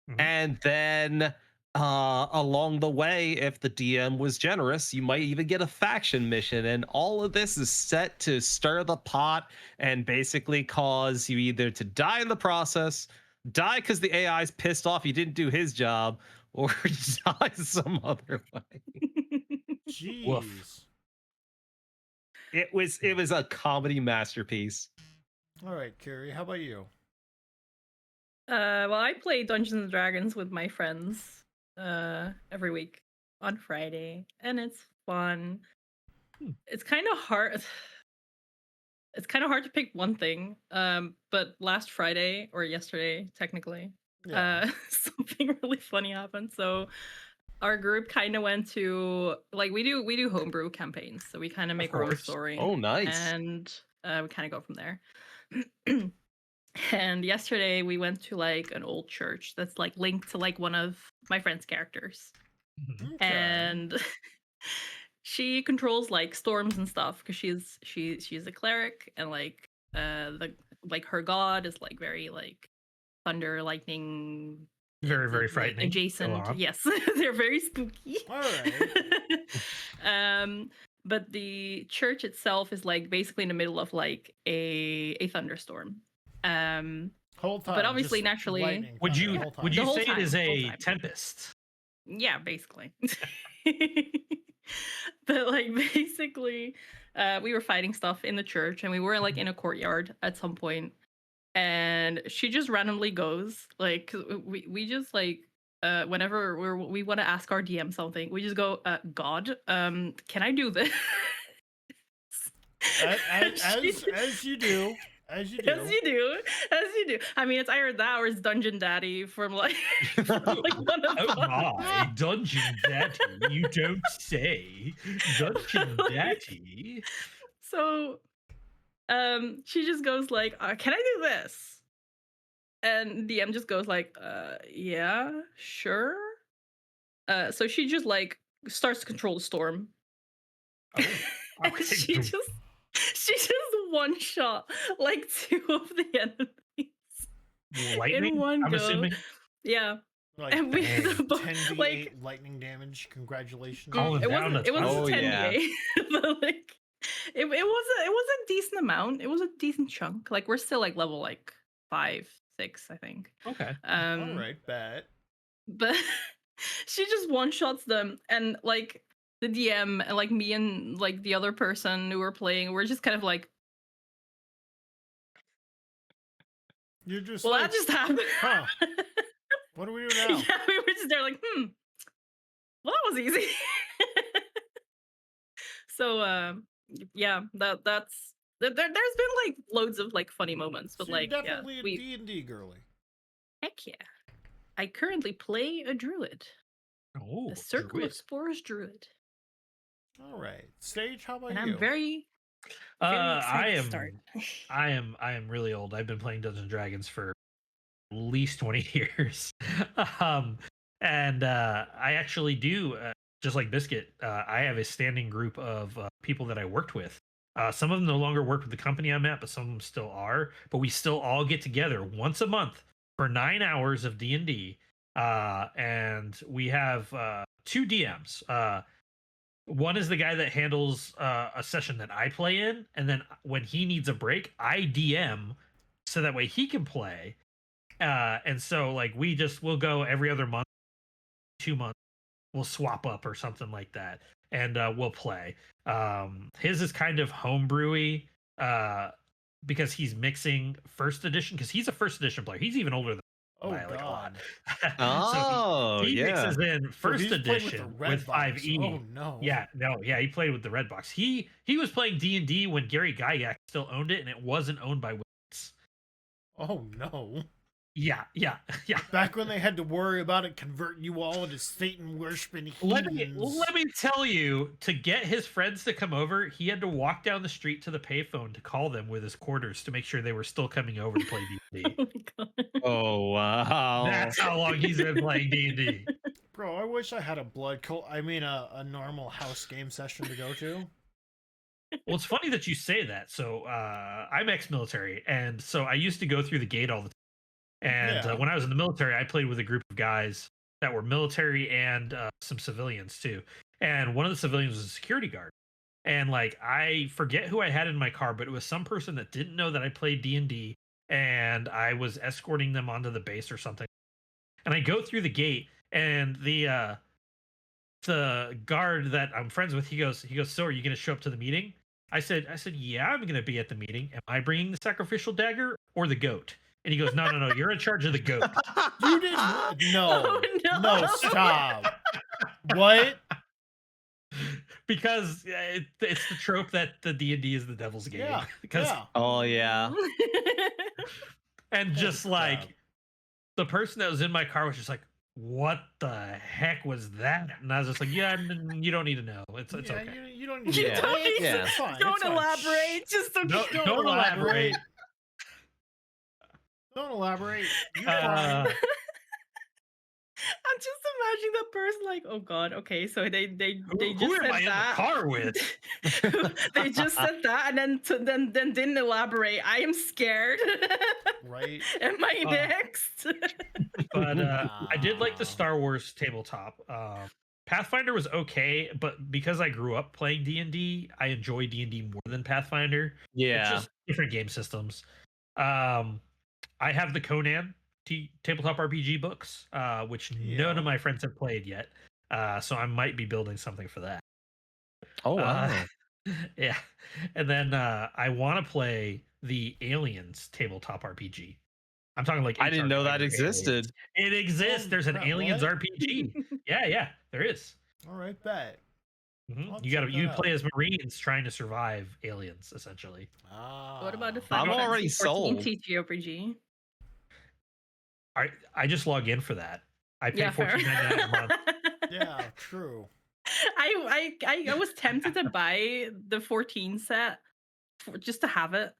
Mhm. And then along the way, if the DM was generous, you might even get a faction mission. And all of this is set to stir the pot and basically cause you either to die in the process, die because the AI is pissed off you didn't do his job, or die some other way. Jeez. It was a comedy masterpiece. All right, Kirari, how about you? Well, I play Dungeons and Dragons with my friends every week on Friday, and it's fun. It's kind of hard. It's kind of hard to pick one thing. But last Friday or yesterday, technically, Yeah. something really funny happened. So our group kind of went to like we do homebrew campaigns, so we kind of make our own course. story. Oh, nice. And we kind of go from there. And yesterday we went to like an old church that's like linked to like one of my friend's characters. Mhm. Okay. And she controls like storms and stuff because she's a cleric, and like the like her god is like very like thunder, lightning, Very, very like frightening. Go adjacent. on. Yes, they're very spooky. All right. But the church itself is like basically in the middle of like a thunderstorm. Whole time. But obviously, just naturally- lightning Would thunder you the whole time. would you The whole say it is time, the whole a time. tempest? Yeah, basically. But like basically, we were fighting stuff in the church, and we were like in a courtyard at some point, and she just randomly goes like, 'cause we just like whenever we want to ask our DM something, we just go, God, can I do this? As you do. As you do. As you do, as you do. I mean, it's either that or it's Dungeon Daddy from like, from, like one of Oh them. my, Dungeon Daddy, you don't say. Dungeon Like- Daddy. So, she just goes like, "Can I do this?" And DM just goes like, "Yeah, sure." So she just like starts to control the storm. Oh, And okay. she just one shot like 2 of the enemies Lightning, in one I'm go. assuming. Yeah, Like and we dang. 10d8 like lightning damage. Congratulations. Calling it down wasn't a it wasn't Oh, 10 yeah. DA, but like it was a decent amount. It was a decent chunk. Like we're still like level like 5, 6, I think. Okay. All right, bet. But she just one shots them, and like the DM and like me and like the other person who were playing, we're just kind of like, You're just well, like, that just happened. huh? What do we do now? Yeah, we were just there like, well, that was easy. So yeah, that's there's been like loads of like funny moments, but So you're like definitely yeah, a we D&D girly. heck yeah. I currently play a druid, Oh, a Circle druid. of Spores druid, All right, Sage. How about and you? I'm very I excited to am. start. I am really old. I've been playing Dungeons and Dragons for at least 20 years. And I actually do, just like Biscuit, I have a standing group of people that I worked with. Some of them no longer work with the company I'm at, but some of them still are. But we still all get together once a month for 9 hours of D&D. And we have 2 DMs. One is the guy that handles a session that I play in, and then when he needs a break, I DM so that way he can play. And so like we'll go every other month, 2 months, we'll swap up or something like that, and we'll play. His is kind of homebrewy because he's mixing first edition, because he's a first edition player. He's even older than Oh by like a lot. God. Oh, so he yeah. mixes in So first he's playing edition the red with box. 5e. Oh no. Yeah, no, yeah, he played with the red box. He was playing D&D when Gary Gygax still owned it, and it wasn't owned by Wizards. Oh no. Yeah. Back when they had to worry about it converting you all into Satan worshiping Let heathens. me tell you, to get his friends to come over, he had to walk down the street to the payphone to call them with his quarters to make sure they were still coming over to play D&D. Oh my god. Oh, wow. That's how long he's been playing D&D. Bro, I wish I had a blood cult. I mean, a normal house game session to go to. Well, it's funny that you say that. So I'm ex-military, and so I used to go through the gate all the time. And Yeah. when I was in the military, I played with a group of guys that were military and some civilians too. And one of the civilians was a security guard. And like, I forget who I had in my car, but it was some person that didn't know that I played D&D, and I was escorting them onto the base or something. And I go through the gate, and the guard that I'm friends with, he goes, "So are you going to show up to the meeting?" I said, "Yeah, I'm going to be at the meeting. Am I bringing the sacrificial dagger or the goat?" And he goes, No, you're in charge of the goat. You didn't. No. Oh, no. No, stop. What? Because it's the trope that the D&D is the devil's game. Yeah. Because Yeah. Oh, yeah. and just like Stop. the person that was in my car was just like, "What the heck was that?" And I was just like, "Yeah, you don't need to know. It's Yeah, okay. you don't need You to. don't need to- It's fine. Don't it's fine. elaborate. Just No, don't don't elaborate." Don't elaborate. You're Uh, fine. I'm just imagining the person like, oh god, okay, so they who just am said I in the that. car with? They just said that and then didn't elaborate. I am scared. Right? Am I Uh, next? But I did like the Nah. Star Wars tabletop. Pathfinder was okay, but because I grew up playing D&D, I enjoy D&D more than Pathfinder. It's Yeah. just different game systems. I have the Conan tabletop RPG books, which none Yeah. of my friends have played yet. So I might be building something for that. Oh wow. Yeah. And then I want to play the Aliens tabletop RPG. I'm talking like I didn't HR know that Fighter existed. Aliens. It exists. Holy There's an crap, Aliens what? RPG. Yeah, there is. All right, bet. I'll You check that you out. play as Marines trying to survive aliens, essentially. What about the I'm Final already Fantasy 14 sold. TTRPG? I just log in for that. I pay Yeah, fair. $14.99 a month. Yeah, true. I was tempted to buy the 14 set just to have it,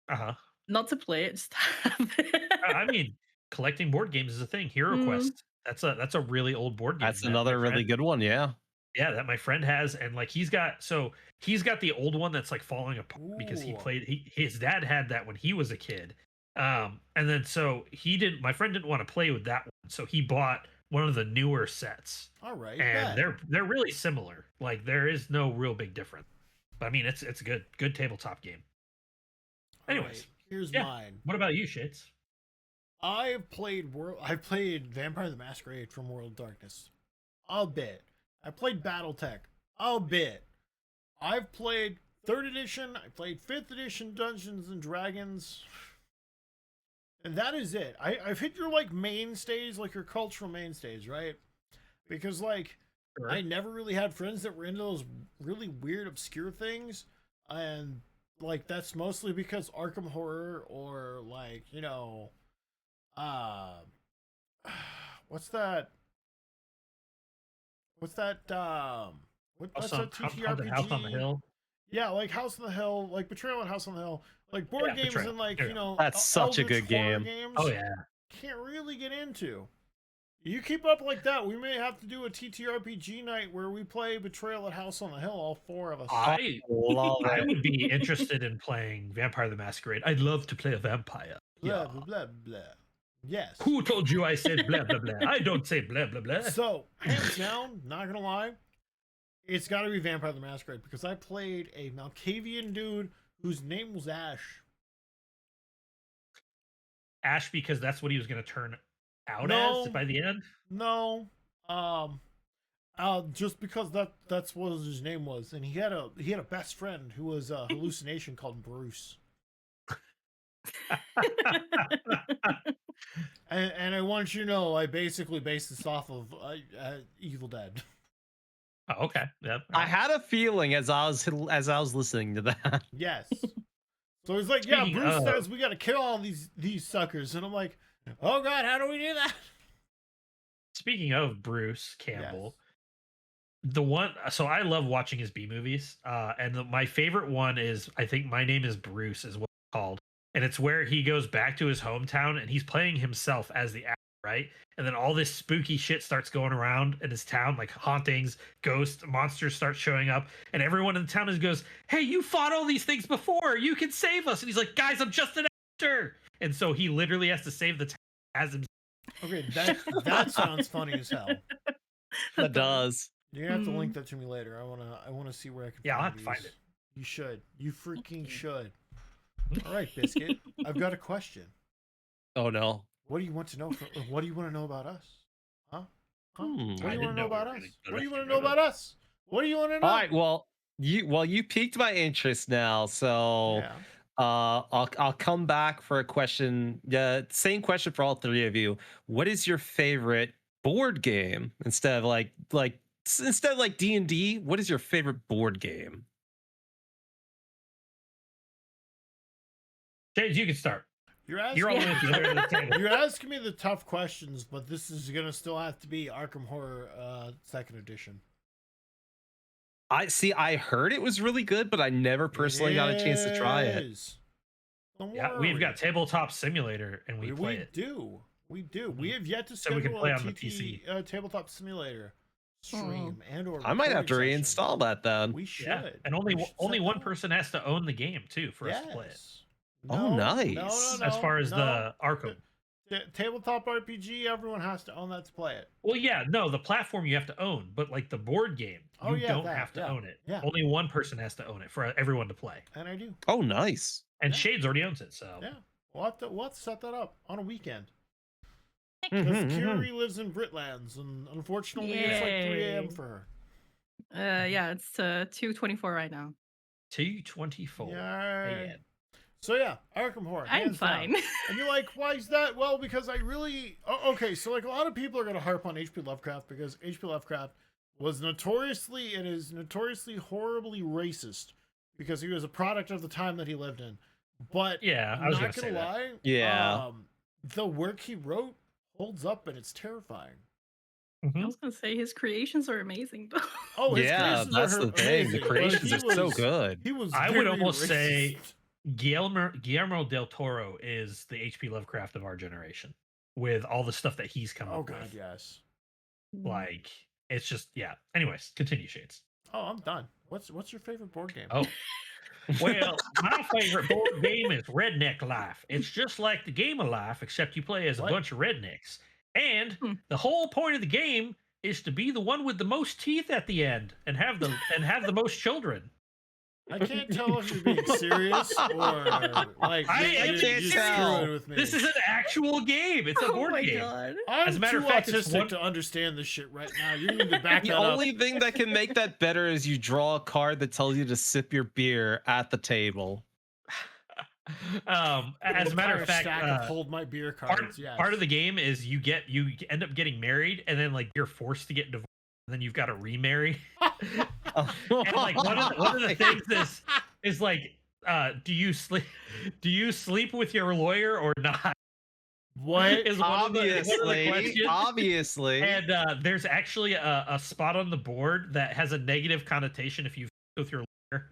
Uh-huh. not to play it, just to have it. I mean, collecting board games is a thing. Hero Mm. Quest. That's a really old board game. That's that my another really friend- good one. Yeah. Yeah, that my friend has, and like he's got the old one that's like falling apart because Ooh. his dad had that when he was a kid. And then so my friend didn't want to play with that one, so he bought one of the newer sets. All right, And bet. they're really similar. Like there is no real big difference. But I mean it's a good tabletop game. All Anyways, right, here's yeah. mine. What about you, Shades? I've played Vampire the Masquerade from World of Darkness. A bit. I played BattleTech. A bit. I've played 3rd edition. I played 5th edition Dungeons and Dragons. And that is it. I've hit your like mainstays, like your cultural mainstays, right? Because like Sure. I never really had friends that were into those really weird, obscure things. And like that's mostly because Arkham Horror or like, what's that? What's that? What's that TTRPG? House on the Hill. Yeah, like House on the Hill, like Betrayal at House on the Hill, like board Yeah, games Betrayal. and like Betrayal. That's such a Eldritch good horror game. games. Oh yeah. Can't really get into. You keep up like that, we may have to do a TTRPG night where we play Betrayal at House on the Hill, all 4 of us. I Love I it. would be interested in playing Vampire the Masquerade. I'd love to play a vampire. Blah Yeah. blah blah blah. Yes. Who told you I said blah blah blah? I don't say blah blah blah. So, hands down, not gonna lie, it's gotta be Vampire the Masquerade because I played a Malkavian dude whose name was Ash. Ash, because that's what he was going to turn out No. as by the end. No, just because that's what his name was, and he had a best friend who was a hallucination called Bruce. And I want you to know, I basically based this off of Evil Dead. Oh, okay. Yep. I had a feeling as I was listening to that. Yes. So he's like, yeah, Speaking Bruce of- says we got to kill all these suckers, and I'm like, oh god, how do we do that? Speaking of Bruce Campbell, so I love watching his B movies. And my favorite one is, I think My Name is Bruce is what it's called. And it's where he goes back to his hometown and he's playing himself as the actor, right? And then all this spooky shit starts going around in his town, like hauntings, ghosts, monsters start showing up. And everyone in the town goes, hey, you fought all these things before. You can save us. And he's like, guys, I'm just an actor. And so he literally has to save the town as himself. Okay, that sounds funny as hell. That does. You're gonna have to link that to me later. I wanna see where I can. Yeah, I'll find have to find these. it. You should. You freaking should. All right, Biscuit. I've got a question. Oh no. What do you want to know? What do you want to know about us? Huh? What do Hmm. you I want didn't to know know we about were us? getting What do you want to directed know right about us? What do you want to know? All right. Well, you piqued my interest now, so Yeah. I'll come back for a question. Same question for all 3 of you. What is your favorite board game instead of like D&D? What is your favorite board game? James, you can start. You're asking. You're all the way at the other end of the table. You're asking me the tough questions, but this is gonna still have to be Arkham Horror 2nd edition. I heard it was really good, but I never personally got a chance to try it. is. Don't Yeah, worry. we've got Tabletop Simulator, and we play it. We do. We have yet to So we can schedule play a on the TT, Tabletop Simulator stream and or I might have to recording session. reinstall that then. We should. Yeah, and only We should only set one that up. person has to own the game too for us to play it. Oh, No, nice. As far as the Arkham. Tabletop RPG, everyone has to own that to play it. Well, yeah, no, the platform you have to own, but like the board game, Oh, you yeah, don't that, have to yeah, own it. yeah. Only one person has to own it for everyone to play. And I do. Oh, nice. And Yeah. Shades already owns it, so Yeah. We'll have to set that up on a weekend. Because Kirari lives in Britlands, and unfortunately it's like 3 a.m. for her. Yeah, it's 2:24 right now. 2:24. Yeah. So yeah, Arkham Horror. I'm hands down. fine. And you're like, why is that? Well, because I really... okay, so like a lot of people are going to harp on H.P. Lovecraft because H.P. Lovecraft was notoriously horribly racist because he was a product of the time that he lived in. But Yeah, I was not going to say gonna that. lie, Yeah. the work he wrote holds up and it's terrifying. I was gonna say his creations are amazing though. Oh, his Yeah, creations that's are the thing. The amazing, but creations he are so was- good. He was. I would very almost say racist. Guillermo del Toro is the H.P. Lovecraft of our generation with all the stuff that he's come Oh up god, with. yes. Like, it's just, yeah. Anyways, continue, Shades. Oh, I'm done. What's your favorite board game? Oh. Well, my favorite board game is Redneck Life. It's just like the game of life, except you play as a What? bunch of rednecks. And Hmm. the whole point of the game is to be the one with the most teeth at the end and have the most children. I can't tell if you're being serious or like I you're can't just tell. screwing with me. This is an actual game. It's a Oh board my game. god. I'm as a matter too of fact, it's autistic one- to understand this shit right now. You need to back The that up. only thing that can make that better is you draw a card that tells you to sip your beer at the table. As a matter of fact, stack of hold my beer cards. Yes. part of the game is you end up getting married, and then like you're forced to get divorced, and then you've got to remarry. And like one of the things is like, do you sleep with your lawyer or not? What? Is one of the questions. Obviously. And there's actually a spot on the board that has a negative connotation if you with your lawyer.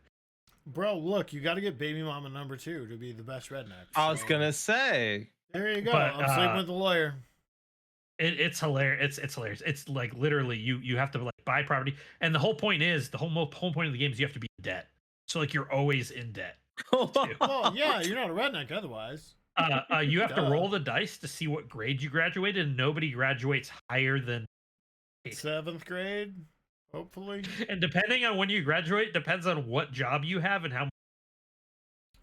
Bro, look, you got to get baby mama number 2 to be the best redneck. I was so- gonna say. There you go. But, I'm sleeping with the lawyer. It's hilarious. It's hilarious. It's like literally you have to like buy property, and the whole point is the whole point of the game is you have to be in debt. So like you're always in debt. Well, yeah, you're not a redneck otherwise. You have to Duh. roll the dice to see what grade you graduated, and nobody graduates higher than. 7th grade, hopefully. And depending on when you graduate, depends on what job you have and how.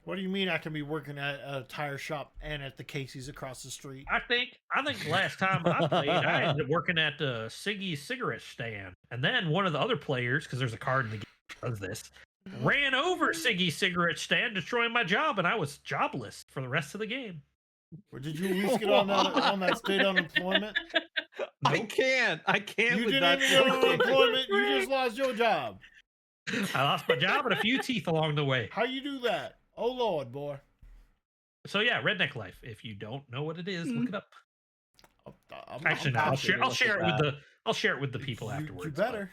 What do you mean I can be working at a tire shop and at the Casey's across the street? I think the last time I played, I ended up working at the Siggy's cigarette stand, and then one of the other players, because there's a card in the game that does this, ran over Siggy's cigarette stand, destroying my job, and I was jobless for the rest of the game. Or did you at least get on that state unemployment? I can't You with didn't that even get on fucking- unemployment. You just lost your job. I lost my job and a few teeth along the way. How you do that? Oh Lord, boy. So yeah, Redneck Life. If you don't know what it is, look it up. I'm Actually, no, I'll passionate share about I'll share it with the people afterwards. You but- better.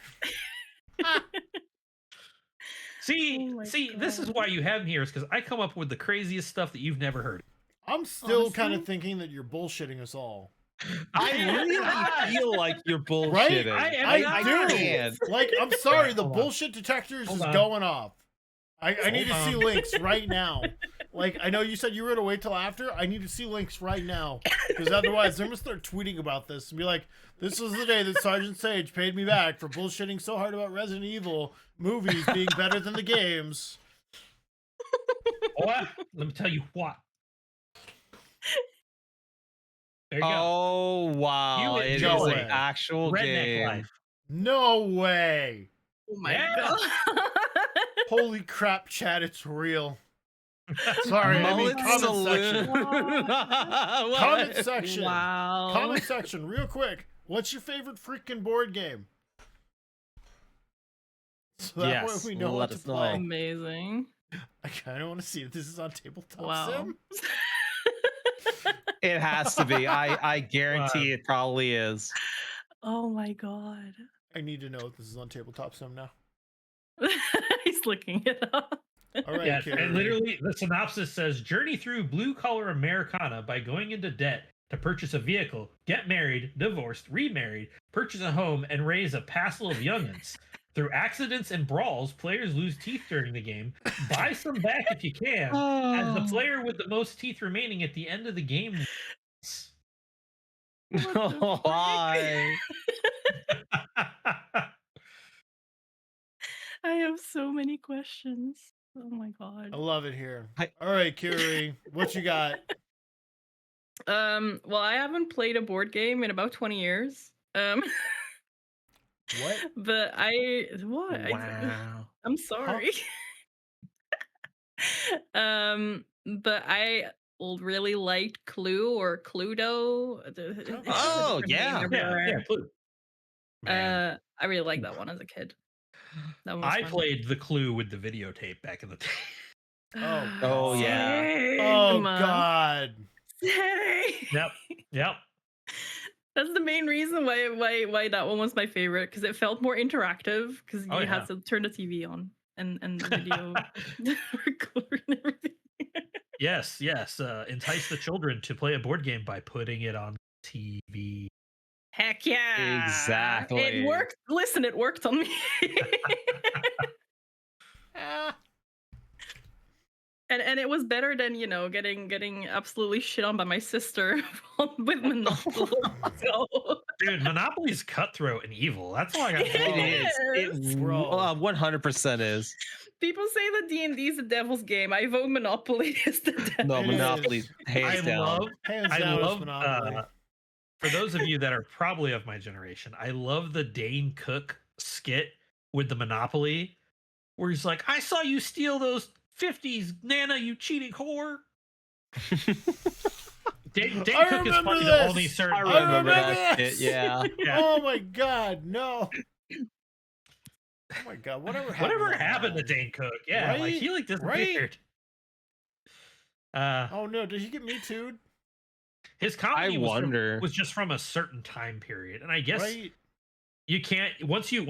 See, Oh my this is God. why you have me here, is because I come up with the craziest stuff that you've never heard. I'm still kind Honestly? of thinking that you're bullshitting us all. I really feel like you're bullshitting. Right? I I not. do. can't. Like, I'm sorry, the Hold on. bullshit detectors Hold is on. going off. I need to Hold see on. links right now. Like, I know you said you were gonna wait till after. I need to see links right now, because otherwise they're gonna start tweeting about this and be like, "This was the day that Sergeant Sage paid me back for bullshitting so hard about Resident Evil movies being better than the games." What? Let me tell you what. There you go. Oh wow! You It is enjoy an it. actual Redneck game. Life. No way! Oh my Yeah. god. Holy crap, Chad! It's real. Sorry, I mean Mullet comment Saloon. section. What? Comment section. Wow. Comment section, real quick. What's your favorite freaking board game? So that Yes, way we know let what to us know. play. Amazing. I kind of want to see if this is on Tabletop Wow. Sim. It has to be. I guarantee it probably is. Oh my god. I need to know if this is on Tabletop Sim now. He's looking it up. All right, Yeah, Kirari. and literally the synopsis says journey through blue collar Americana by going into debt to purchase a vehicle, get married, divorced, remarried, purchase a home, and raise a passel of youngins. Through accidents and brawls, players lose teeth during the game. Buy some back if you can, as the Oh. player with the most teeth remaining at the end of the game wins. What the frick? Why? I have so many questions. Oh my god. I love it here. I- All right, Kirari, what you got? Well, I haven't played a board game in about 20 years. What? But what? Wow. I'm sorry. But I really liked Clue or Cludo. It's just a Oh, different name yeah. everywhere. Clue. Man, I really liked that one as a kid. That one was I fun. played the Clue with the videotape back in the day. Oh, yeah. Oh Same. God. Same. Yep. That's the main reason why that one was my favorite, because it felt more interactive, because Oh, you yeah. had to turn the TV on and the video record and everything. Yes. Entice the children to play a board game by putting it on TV. Heck yeah. Exactly. It worked. Listen, it worked on me. And it was better than, getting absolutely shit on by my sister with Monopoly. So, Dude, Monopoly's cutthroat and evil. That's all I got. It It is. It Bro. 100% is. people say that D&D is the devil's game. I vote Monopoly is the devil's No, It Monopoly, is. hands I down. love. Hands I down, it's love. Monopoly. For those of you that are probably of my generation, I love the Dane Cook skit with the Monopoly, where he's like, "I saw you steal those 50s, Nana, you cheating whore." Dane I Cook is remember funny this. to only certain. I I remember remember that this. shit. Yeah. Yeah. Oh my God, no. Oh my God, whatever happened to man? Dane Cook? Yeah, like he Right? disappeared. Oh no, did he get Me Too'd? His comedy wonder. was just from a certain time period, and I guess Right? you can't once you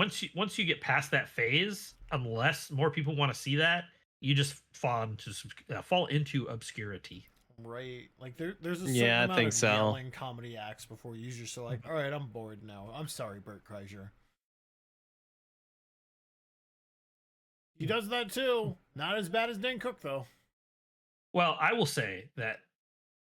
get past that phase, unless more people want to see that, you just fall into obscurity. Right. Like there's a certain Yeah, I amount think of so. yelling comedy acts before you just are like, all right, I'm bored now. I'm sorry, Bert Kreischer. He does that too. Not as bad as Dan Cook though. Well, I will say that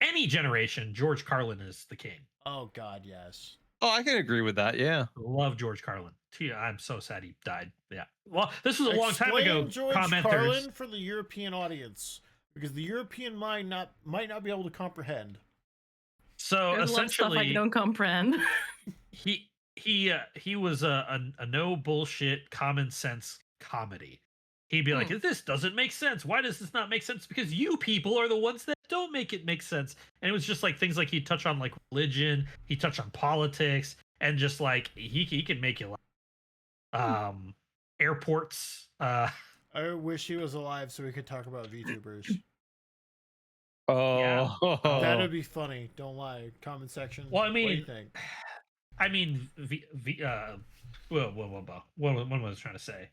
any generation, George Carlin is the king. Oh God, yes. Oh, I can agree with that. Yeah. Love George Carlin. I'm so sad he died. Yeah. Well, this was a long time Explain ago. George Commenters. Carlin for the European audience, because the European mind might not be able to comprehend. So There's a lot of stuff I essentially, don't comprehend. he was a no bullshit common sense comedy. He'd be like, "This doesn't make sense. Why does this not make sense? Because you people are the ones that don't make it make sense." And it was just like things like he'd touch on like religion, he touched on politics, and just like he could make you laugh. Airports. I wish he was alive so we could talk about VTubers. Oh. That would be funny. Don't lie. Comment section. Well, I what do you mean, think? what was I trying to say?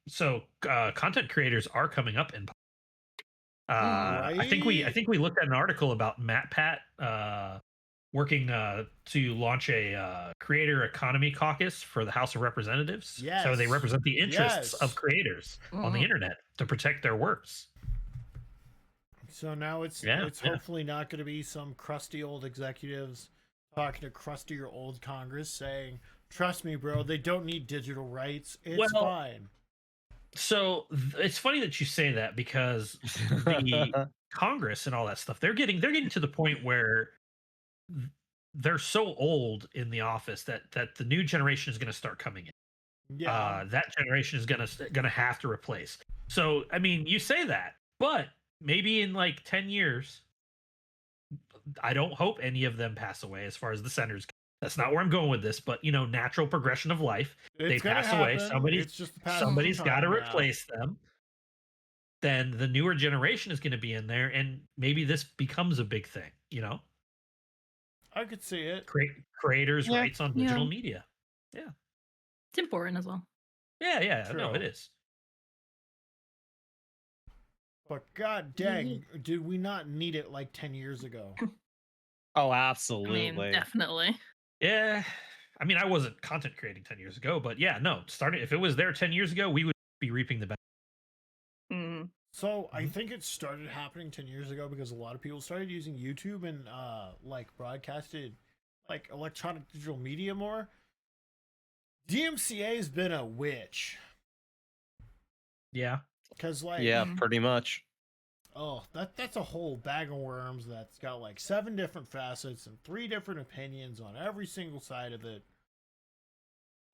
So content creators are coming up in. I think we looked at an article about Matpat working to launch a creator economy caucus for the House of Representatives. So they Yes. represent the interests of Yes. creators on the internet to protect their works. So now it's Yeah. hopefully not going to be some crusty old executives talking to crustier old Congress saying, "Trust me, bro, they don't need digital rights. It's Well, fine." So it's funny that you say that, because the Congress and all that stuff, they're getting to the point where they're so old in the office that the new generation is going to start coming in. Yeah. That generation is going to have to replace. So I mean, you say that, but maybe in like 10 years, I don't hope any of them pass away as far as the senators go. That's not where I'm going with this, but natural progression of life. They It's gonna pass away. happen. It's just the passage of Somebody's got to time now. replace them. Then the newer generation is going to be in there, and maybe this becomes a big thing. I could see it. Creators' Yeah. rights on digital media. It's important as well. Yeah. No, True. it is. But god dang, did we not need it like 10 years ago? Oh, I absolutely. mean, definitely. Yeah. I mean, I wasn't content creating 10 years ago, but yeah, no, starting if it was there 10 years ago, we would be reaping the benefits. Mm. So I think it started happening 10 years ago because a lot of people started using YouTube and like broadcasted like electronic digital media more. DMCA has been a witch. Yeah. Cause like Yeah, pretty much. oh, that's a whole bag of worms that's got like 7 different facets and 3 different opinions on every single side of it.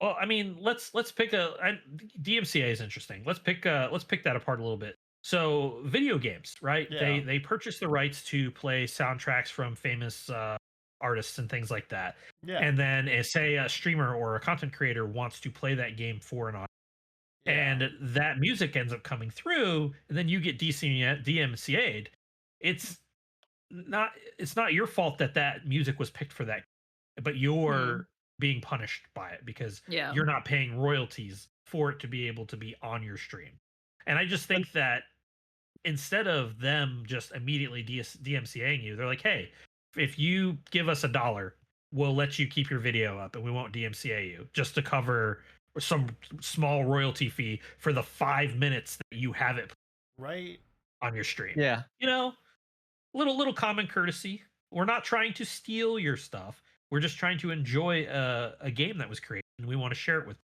Well, I mean, let's pick DMCA is interesting. Let's pick that apart a little bit. So, video games, right? Yeah. They purchase the rights to play soundtracks from famous artists and things like that. Yeah. And then, say a streamer or a content creator wants to play that game for an audience, yeah. and that music ends up coming through, and then you get DMCA'd. It's not your fault that music was picked for that, but you're being punished by it because Yeah. you're not paying royalties for it to be able to be on your stream. And I just think that instead of them just immediately DMCAing you, they're like, hey, if you give us $1, we'll let you keep your video up and we won't DMCA you, just to cover some small royalty fee for the 5 minutes that you have it right on your stream. Yeah. You know, little common courtesy. We're not trying to steal your stuff. We're just trying to enjoy a game that was created, and we want to share it with.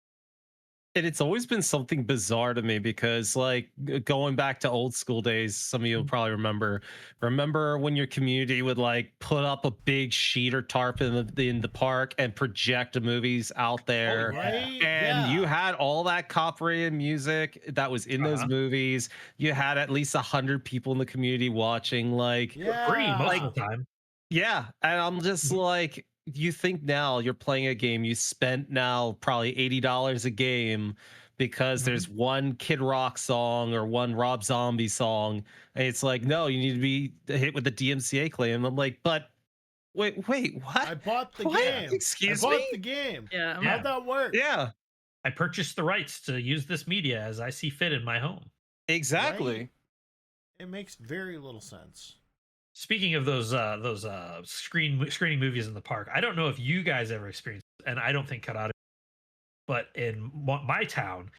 And it's always been something bizarre to me because, like, going back to old school days, some of you will probably remember when your community would like put up a big sheet or tarp in the park and project the movies out there. Oh, right? And you had all that copyrighted music that was in those movies. You had at least 100 people in the community watching, like, Free most of the time. Yeah, and I'm just like, you think now you're playing a game you spent now probably $80 a game because there's one Kid Rock song or one Rob Zombie song, and it's like, no, you need to be hit with the DMCA claim. I'm like, but wait, what? I bought the What? game. Excuse I bought me? the game. Yeah. How'd that work? Yeah, I purchased the rights to use this media as I see fit in my home. exactly. Right? It makes very little sense. Speaking of those screening movies in the park, I don't know if you guys ever experienced it, and I don't think Kirari, but in my town,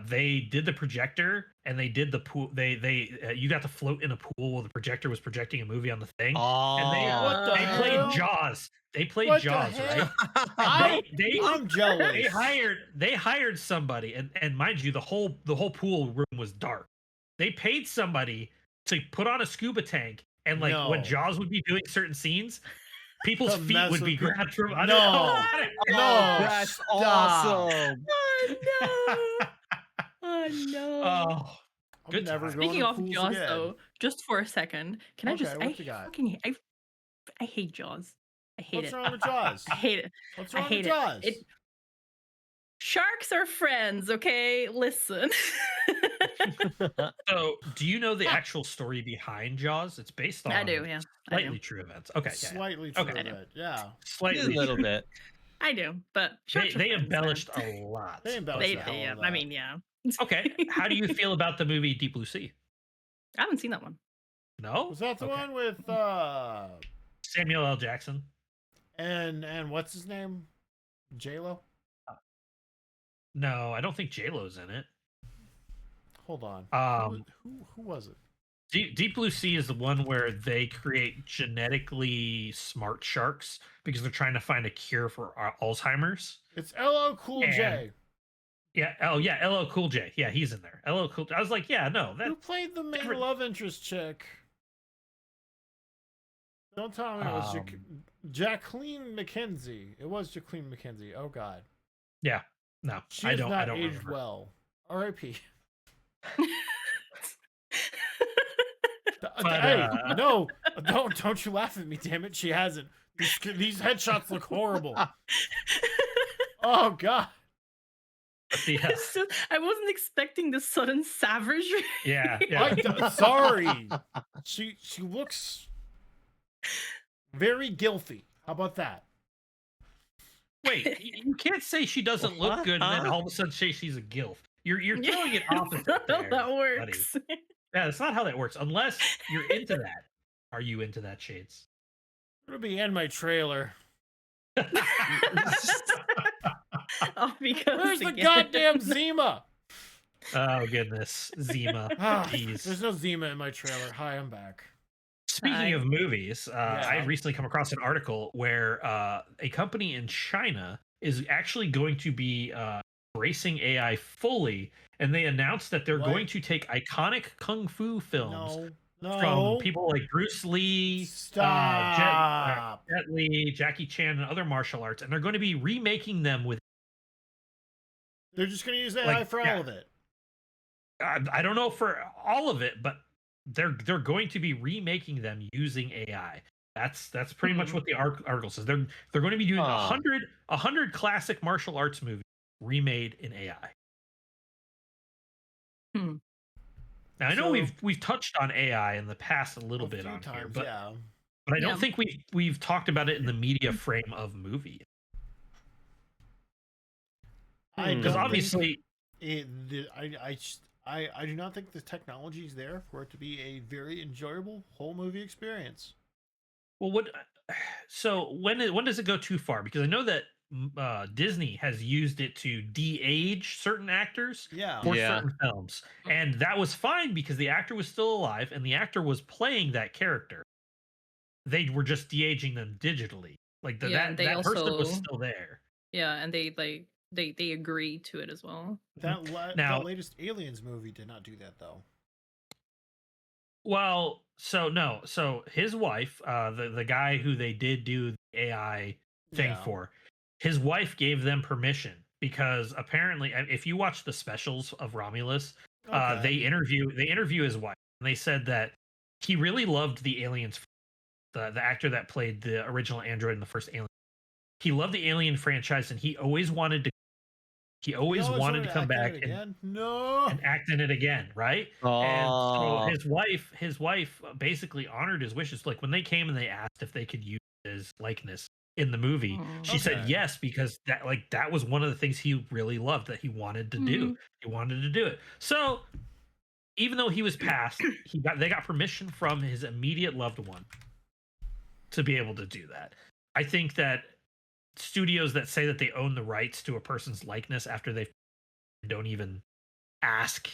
they did the projector and they did the pool. You got to float in a pool while the projector was projecting a movie on the thing. Oh, And they played Jaws. They played Jaws, right? I'm jealous. They hired somebody, and mind you, the whole pool room was dark. They paid somebody to put on a scuba tank. And like when Jaws would be doing certain scenes, people's feet would be grabbed from. No, that's awesome. Oh no! Oh no! Oh, I'm never going Speaking to of pools Jaws, again. though, just for a second, can I Okay, just? what you got? I hate Jaws. I hate What's it. wrong with Jaws? I hate it. What's I wrong hate with it. Jaws? Sharks are friends, okay? Listen. So, do you know the actual story behind Jaws? It's based on I do, yeah. slightly true events. Okay, Slightly true Okay. of it, yeah. Slightly a little true. bit. I do, but sharks are They friends, embellished man. a lot. They embellished They, the hell yeah. out of I that. mean, yeah. Okay, how do you feel about the movie Deep Blue Sea? I haven't seen that one. No, Was that the Okay. one with Samuel L. Jackson? and what's his name? J-Lo? No, I don't think J-Lo's in it. Hold on. Who was it? Deep Blue Sea is the one where they create genetically smart sharks because they're trying to find a cure for Alzheimer's. It's LL Cool J. Yeah. Oh, yeah. LL Cool J. Yeah, he's in there. LL Cool. I was like, yeah, no. Who played the main different- love interest chick? Don't tell me it was Jacqueline McKenzie. It was Jacqueline McKenzie. Oh God. Yeah. No, She I has don't. not I don't aged remember. well. R.I.P. But, Hey, no, don't you laugh at me, damn it. She hasn't. These headshots look horrible. Oh God. Yeah. I wasn't expecting the sudden savagery. Yeah. Sorry. She looks very gilfy. How about that? Wait, you can't say she doesn't look good and then all of a sudden say she's a gilf. You're throwing it opposite there, that buddy. works. Yeah, that's not how that works. Unless you're into that. Are you into that, Shades? It'll be in my trailer. Oh, because Where's the again. goddamn Zima? Oh goodness, Zima. Ah, Jeez. there's no Zima in my trailer. Hi, I'm back. Speaking of movies, I Yeah. recently come across an article where a company in China is actually going to be embracing AI fully, and they announced that they're What? going to take iconic kung fu films No. from people like Bruce Lee, Stop. Jet Li, Jackie Chan, and other martial arts, and they're going to be remaking them with. They're just gonna use AI Like, for yeah. all of it. I don't know for all of it, but they're going to be remaking them using AI. That's pretty much what the article says. They're going to be doing 100 classic martial arts movies remade in AI. Now I know So- we've touched on AI in the past a little A bit few on here, times, but yeah. I don't think we've talked about it in the media frame of movie. Because obviously, I do not think the technology is there for it to be a very enjoyable whole movie experience. well, so when does it go too far? Because I know that Disney has used it to de-age certain actors Yeah. for Yeah. certain films, and that was fine because the actor was still alive and the actor was playing that character. They were just de-aging them digitally, like that person was still there. Yeah, and they agree to it as well. That Now- latest Aliens movie did not do that though. Well, so his wife, the guy who they did do the AI thing Yeah. for, his wife gave them permission because apparently, if you watch the specials of Romulus, Okay. they interview his wife, and they said that he really loved the Aliens, the actor that played the original android in the first Alien. He loved the Alien franchise, and he always wanted to wanted to come act in back it again. No. and act in it again, right? And so his wife basically honored his wishes. Like when they came and they asked if they could use his likeness in the movie, she said Okay. yes because that was one of the things he really loved that he wanted to do. He wanted to do it. So even though he was passed, they got permission from his immediate loved one to be able to do that. I think that studios that say that they own the rights to a person's likeness after they don't even ask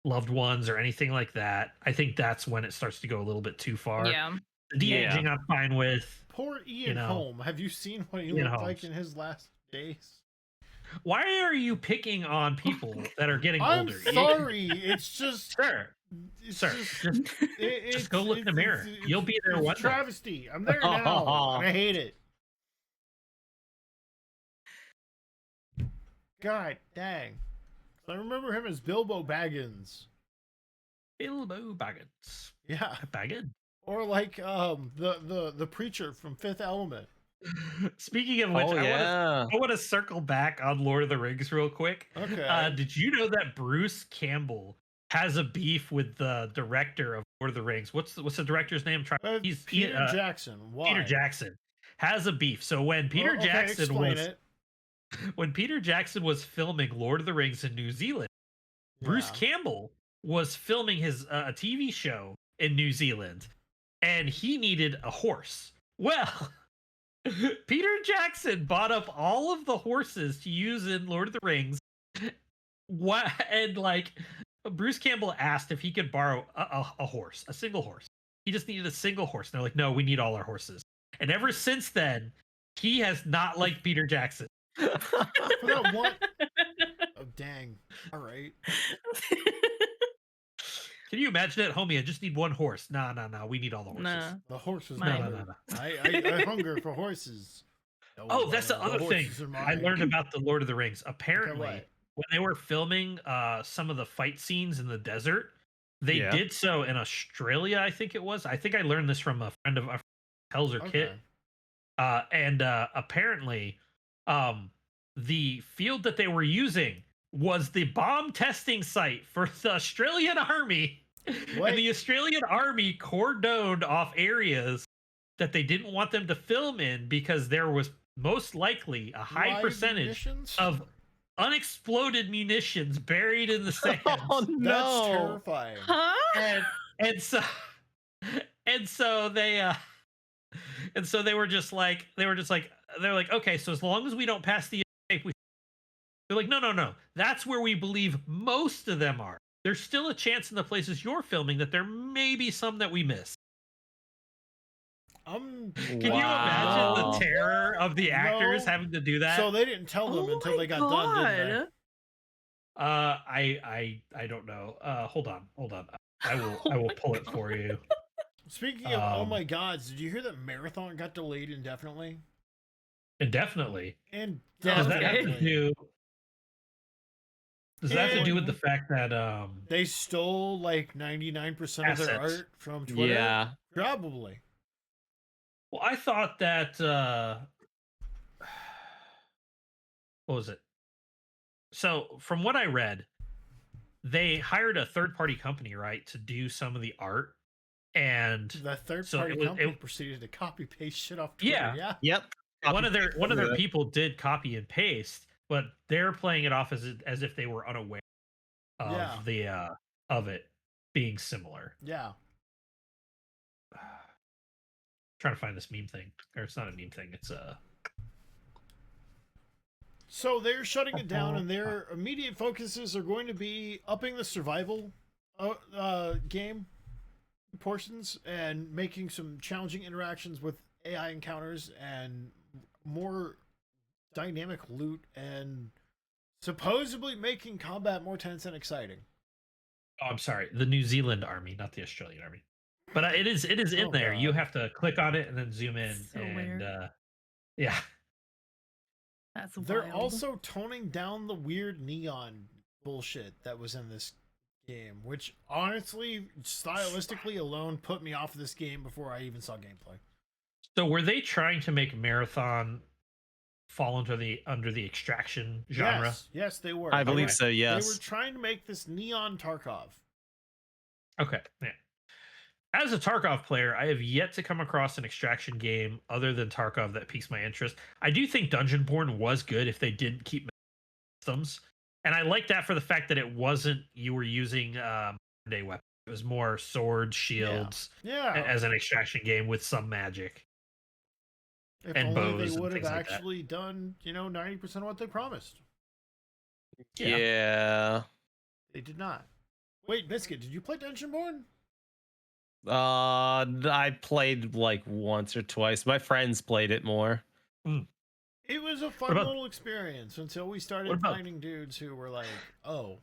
loved ones or anything like that, I think that's when it starts to go a little bit too far. Yeah. The de-aging I'm fine with. Poor Ian Holm. Have you seen what he Ian looked Holmes. like in his last days? Why are you picking on people that are getting I'm older? sorry. It's just Sir, it's sir, just, just go look in the mirror. You'll be there it's one a day. travesty. I'm there now, and I hate it. God dang. I remember him as Bilbo Baggins. Bilbo Baggins. Yeah. Baggins. Or like the preacher from Fifth Element. Speaking of which, I want to circle back on Lord of the Rings real quick. Okay. Did you know that Bruce Campbell has a beef with the director of Lord of the Rings? What's the director's name? He's Peter Jackson. Why? Peter Jackson has a beef. So when Peter Jackson when Peter Jackson was filming Lord of the Rings in New Zealand, Bruce Campbell was filming his a TV show in New Zealand, and he needed a horse. Well, Peter Jackson bought up all of the horses to use in Lord of the Rings. What? And like Bruce Campbell asked if he could borrow a horse, a single horse. He just needed a single horse. And they're like, no, we need all our horses. And ever since then, he has not liked Peter Jackson. For that one. Oh dang! All right. Can you imagine it, homie? I just need one horse. Nah. We need all the horses. Nah. The horse was Mine. mine. I hunger for horses. Oh, that's the other thing I learned about the Lord of the Rings. Apparently, when they were filming some of the fight scenes in the desert, they did so in Australia, I think it was. I think I learned this from a friend of Helzer Kit. And apparently, the field that they were using was the bomb testing site for the Australian Army. What? And the Australian Army cordoned off areas that they didn't want them to film in because there was most likely a high percentage of unexploded munitions buried in the sand. Oh no! That's terrifying. And so and so they and so they were just like they're like, okay, so as long as we don't pass the escape, they're like, no. That's where we believe most of them are. There's still a chance in the places you're filming that there may be some that we miss. Can you imagine the Wow. terror of the actors No. having to do that? So they didn't tell them Oh until my they got done, didn't they? God. I don't know. Hold on. I will pull it for you. Speaking of oh my gods, did you hear that Marathon got delayed indefinitely? Indefinitely. Indefinitely. Does that have to do? Does that have to do with the fact that they stole like 99% of their Assets. art from Twitter? Yeah. Probably. Well, I thought that what was it? So from what I read, they hired a third-party company, right, to do some of the art, and The third So party it was- company it- proceed to copy paste shit off Twitter. Yeah. Yeah. Yep. one of their Yeah. people did copy and paste, but they're playing it off as if they were unaware of Yeah. the of it being similar. Yeah. Trying to find this meme thing, or it's not a meme thing. It's So they're shutting it down, and their immediate focuses are going to be upping the survival game portions and making some challenging interactions with AI encounters and more dynamic loot, and supposedly making combat more tense and exciting. oh, I'm sorry, the New Zealand Army, not the Australian Army. But it is in Oh, there. You God. have to click on it and then zoom in, So and weird. yeah. That's They're wild. also toning down the weird neon bullshit that was in this game, which honestly, stylistically alone, put me off this game before I even saw gameplay. So were they trying to make Marathon fall under the extraction genre? Yes, they were. I They believe were- so, They were yes. trying to make this neon Tarkov. Okay, yeah. As a Tarkov player, I have yet to come across an extraction game other than Tarkov that piques my interest. I do think Dungeonborn was good if they didn't keep systems, and I like that for the fact that it wasn't you were using day weapons. It was more swords, shields Yeah. as an extraction game with some magic. If and only bows they and would have things like that. actually done, 90% of what they promised. Yeah. Yeah. They did not. Wait, Biscuit, did you play Dungeonborn? I played like once or twice. My friends played it more. It was a fun about- little experience until we started what about- finding dudes who were like, oh,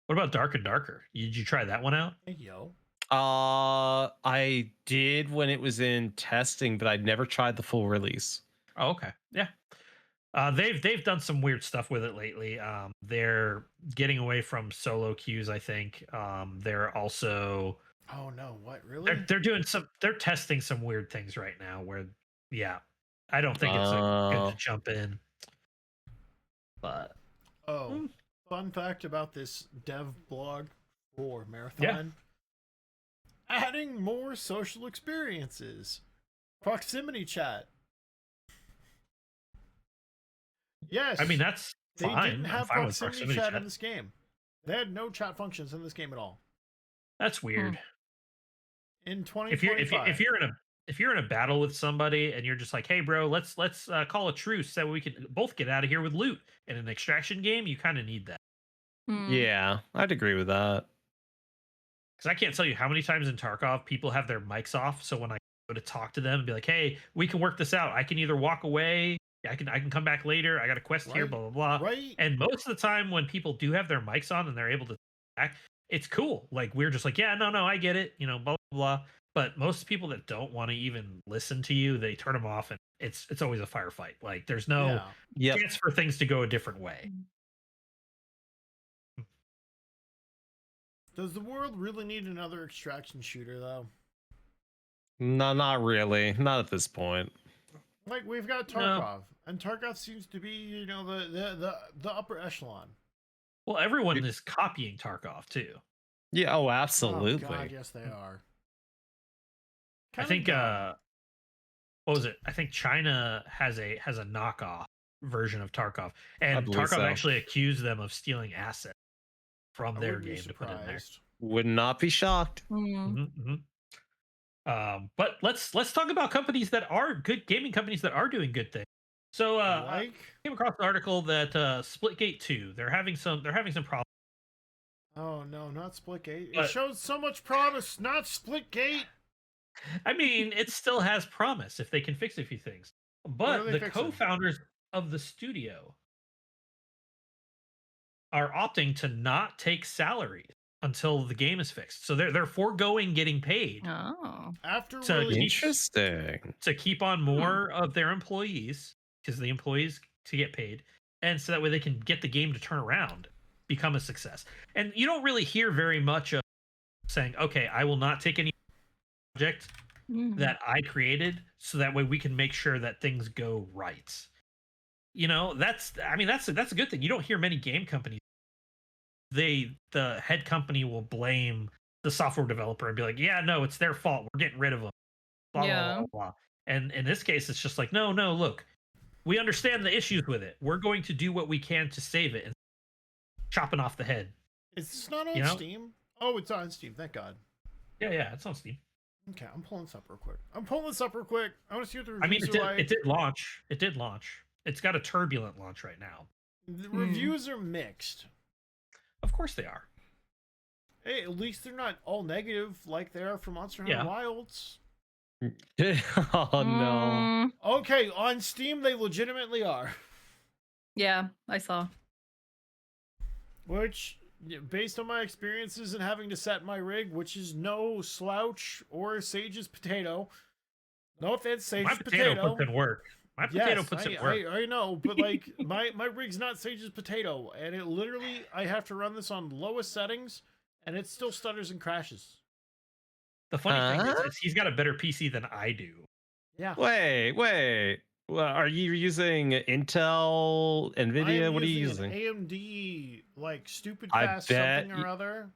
What about Dark and Darker? Did you try that one out? hey, yo. I did when it was in testing, but I'd never tried the full release. Oh, okay. Yeah. They've done some weird stuff with it lately. They're getting away from solo queues, I think. They're also Oh, no, what, really? they're testing some weird things right now where I don't think it's good Oh. to jump in. But Oh, fun fact about this dev blog for Marathon. Adding more social experiences. Proximity chat. Yes. I mean that's they fine. didn't I'm have fine with proximity chat in this game. They had no chat functions in this game at all. That's weird. In If 2025. if you're in a battle with somebody and you're just like, hey bro, let's call a truce so we can both get out of here with loot. In an extraction game, you kind of need that. Yeah, I'd agree with that. Because I can't tell you how many times in Tarkov people have their mics off. So when I go to talk to them and be like, hey, we can work this out. I can either walk away, I can come back later. I got a quest here, Right. blah blah blah. Right? And most of the time when people do have their mics on and they're able to back, it's cool. Like we're just like, yeah, no, I get it, blah blah blah. But most people that don't want to even listen to you, they turn them off, and it's always a firefight. Like there's no Yeah. Yep. chance for things to go a different way. Does the world really need another extraction shooter, though? No, not really. Not at this point. Like, we've got Tarkov, and Tarkov seems to be, the upper echelon. Well, everyone is copying Tarkov too. Yeah, oh, absolutely. Oh, God, yes, they are. I think what was it? I think China has a knockoff version of Tarkov, and believe Tarkov so. actually accused them of stealing assets from I their wouldn't be game to put in there. surprised. Would not be shocked. Mm. But let's talk about companies that are good gaming companies that are doing good things. So I Like, came across an article that Splitgate 2, they're having some problems. oh no, not Splitgate. It But- shows so much promise. Not Splitgate. I mean, it still has promise if they can fix a few things. are But they the fixing? co-founders of the studio are opting to not take salaries until the game is fixed. So they're foregoing getting paid Oh. After So release, Interesting. to keep on more of their employees, because the employees to get paid, and so that way they can get the game to turn around, become a success. And you don't really hear very much of saying, okay, I will not take any project Mm. that I created, so that way we can make sure that things go right. You know, that's a good thing. You don't hear many game companies, the head company will blame the software developer and be like, yeah, no, it's their fault, we're getting rid of them, blah, blah, Yeah. blah, blah. And in this case, it's just like, no, look, we understand the issues with it, we're going to do what we can to save it, and chopping off the head. it's not on You know? Steam. Oh, it's on Steam. Thank God. Yeah, it's on Steam. Okay, I'm pulling this up real quick. I want to see what the I mean, reviews are like. it did launch. It's got a turbulent launch right now. The reviews are mixed. Of course they are. Hey, at least they're not all negative like they are for Monster Hunter Yeah. Wilds. Oh no. Mm, Okay, on Steam they legitimately are. yeah, I saw. Which, based on my experiences and having to set my rig, which is no slouch or Sage's potato. No offense, Sage's My potato puts in work. My potato Yes, puts in I, work. I know, but like my rig's not Sage's potato, and it literally I have to run this on lowest settings, and it still stutters and crashes. The funny thing Huh? is he's got a better PC than I do. Yeah. Wait. Well, are you using Intel, Nvidia? I'm What are you using using? an AMD, like stupid I fast bet something or other.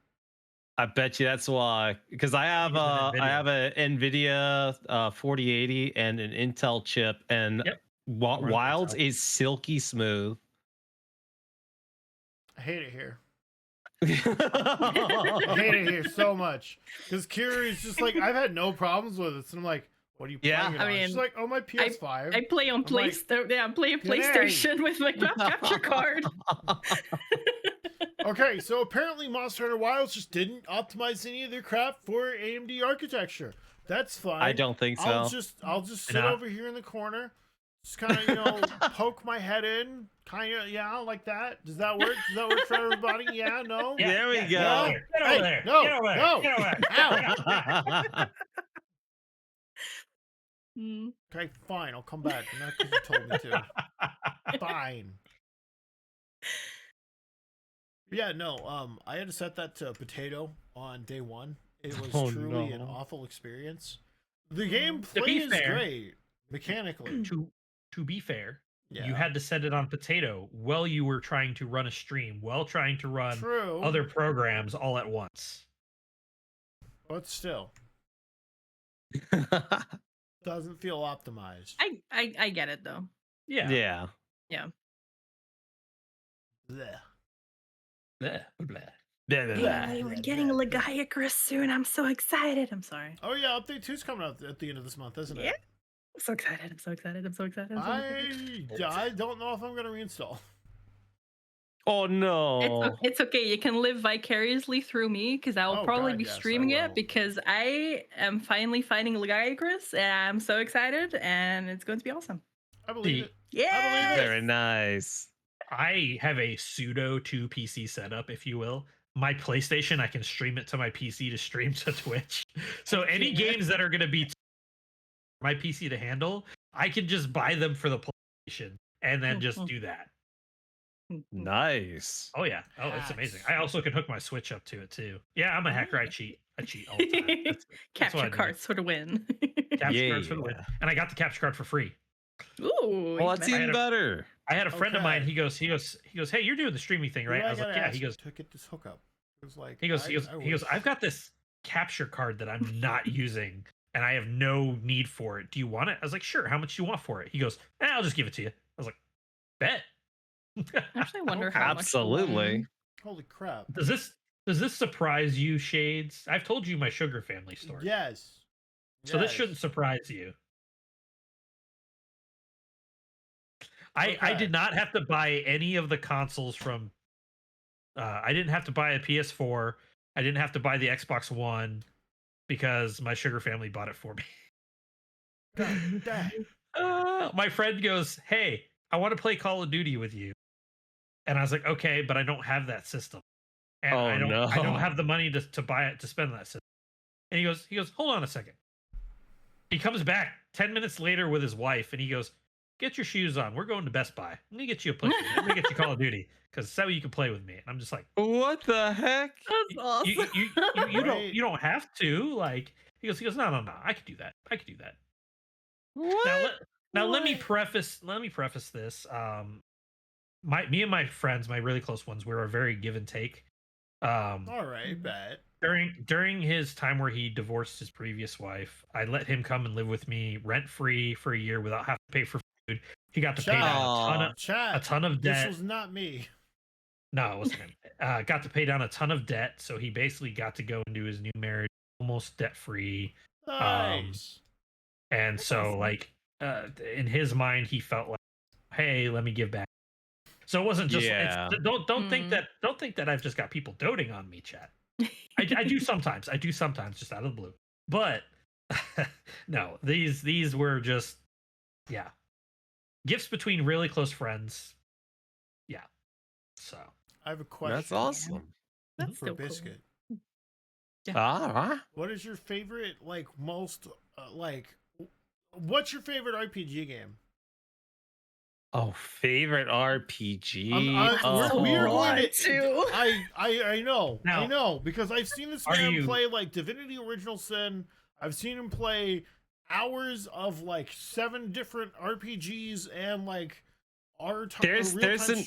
I bet you that's why. Because I have using I have a Nvidia 4080 and an Intel chip, and Yep. Wilds Intel. is silky smooth. I hate it here. I hate it here so much. Because Kirari is just like, I've had no problems with it. So I'm like, what are you playing Yeah. it I on? She's mean, like, oh, my PS5. I play on I'm like, PlayStation. Yeah, I'm playing "G'day." PlayStation with my capture card. Okay, so apparently Monster Hunter Wilds just didn't optimize any of their crap for AMD architecture. That's fine. I don't think so. I'll just sit Nah. over here in the corner, just kind of poke my head in, kind of like that. Does that work? Does that work for everybody? Yeah, no. Yeah, There we yeah, go. Get over there. Get over Hey, there. no, Get over there. no. Get over there. Ow. Mm. Okay, fine. I'll come back. Not because you told me to. Fine. Yeah, no. I had to set that to potato on day one. It was Oh, truly an no. awful experience. The game To be plays fair- great mechanically. To be fair, Yeah. you had to set it on potato while you were trying to run a stream, while trying to run True, other programs all at once. but still doesn't feel optimized. I get it though. Yeah. Yeah. Blech. Blah, blah. Hey, we're getting a Legiacrus soon. I'm so excited. I'm sorry. Oh yeah, update 2's coming out at the end of this month, isn't it? Yeah. I'm so excited. I'm so excited. I'm so excited. I'm so excited. I don't know if I'm gonna reinstall. Oh no. It's okay. You can live vicariously through me because I will Oh, probably God, be yes, I streaming will. it because I am finally fighting Legiacrus and I'm so excited and it's going to be awesome. I believe it. Yeah. Very nice. I have a pseudo 2 PC setup, if you will. My PlayStation, I can stream it to my PC to stream to Twitch. So any Yeah. games that are going to be my PC to handle, I can just buy them for the PlayStation and then just do that. Nice. Oh yeah. Oh, it's amazing. Hacks. I also can hook my Switch up to it too. Yeah, I'm a hacker. I cheat. I cheat all the time. That's what I Capture do. cards for the win. Capture cards for the win. Yeah. And I got the capture card for free. Ooh. Well, that's even even better. I had a friend of mine. Okay. He goes, hey, you're doing the streaming thing, right? Who I was like, gotta yeah. ask He goes, to get this hookup. It was like he goes, wish. I've got this capture card that I'm not using and I have no need for it. Do you want it? I was like, sure. How much do you want for it? He goes, I'll just give it to you. I was like, bet. Actually, I wonder Okay. how much. Absolutely. Holy crap! Does Does this surprise you, Shades? I've told you my sugar family story. Yes. So this Yes. shouldn't surprise you. I Okay. did not have to buy any of the consoles from. I didn't have to buy a PS4. I didn't have to buy the Xbox One because my sugar family bought it for me. God dang. My friend goes, "Hey, I want to play Call of Duty with you," and I was like, "Okay, but I don't have that system, and Oh I don't no. have the money to buy it to spend that system." And he goes, "Hold on a second." He comes back 10 minutes later with his wife, and he goes, "Get your shoes on. We're going to Best Buy. Let me get you a PlayStation. Let me get you Call of Duty because so you can play with me." And I'm just like, What the heck? That's awesome. you don't have to. Like he goes, no, I could do that. I could do that. What? Now let me What? preface this. Me and my friends, my really close ones, we were a very give and take. All right, bet. During his time where he divorced his previous wife, I let him come and live with me rent free for a year without having to pay for food. He got to pay down a Chat. ton of debt. This was not me. No, it wasn't him. Got to pay down a ton of debt, so he basically got to go into his new marriage almost debt free. Nice. And That's so, awesome. like, in his mind, he felt like, "Hey, let me give back." So it wasn't just. Yeah. Don't think that I've just got people doting on me, chat. I do sometimes. I do sometimes, just out of the blue. But no, these were just gifts between really close friends. Yeah. So I have a question. That's awesome. That's for still cool. Biscuit. Ah, What is your favorite, like, most, what's your favorite RPG game? oh, favorite RPG. We're going broad, to. too. I know. Now, I know because I've seen this are man you- play like Divinity: Original Sin. I've seen him play hours of like 7 different RPGs and like there's an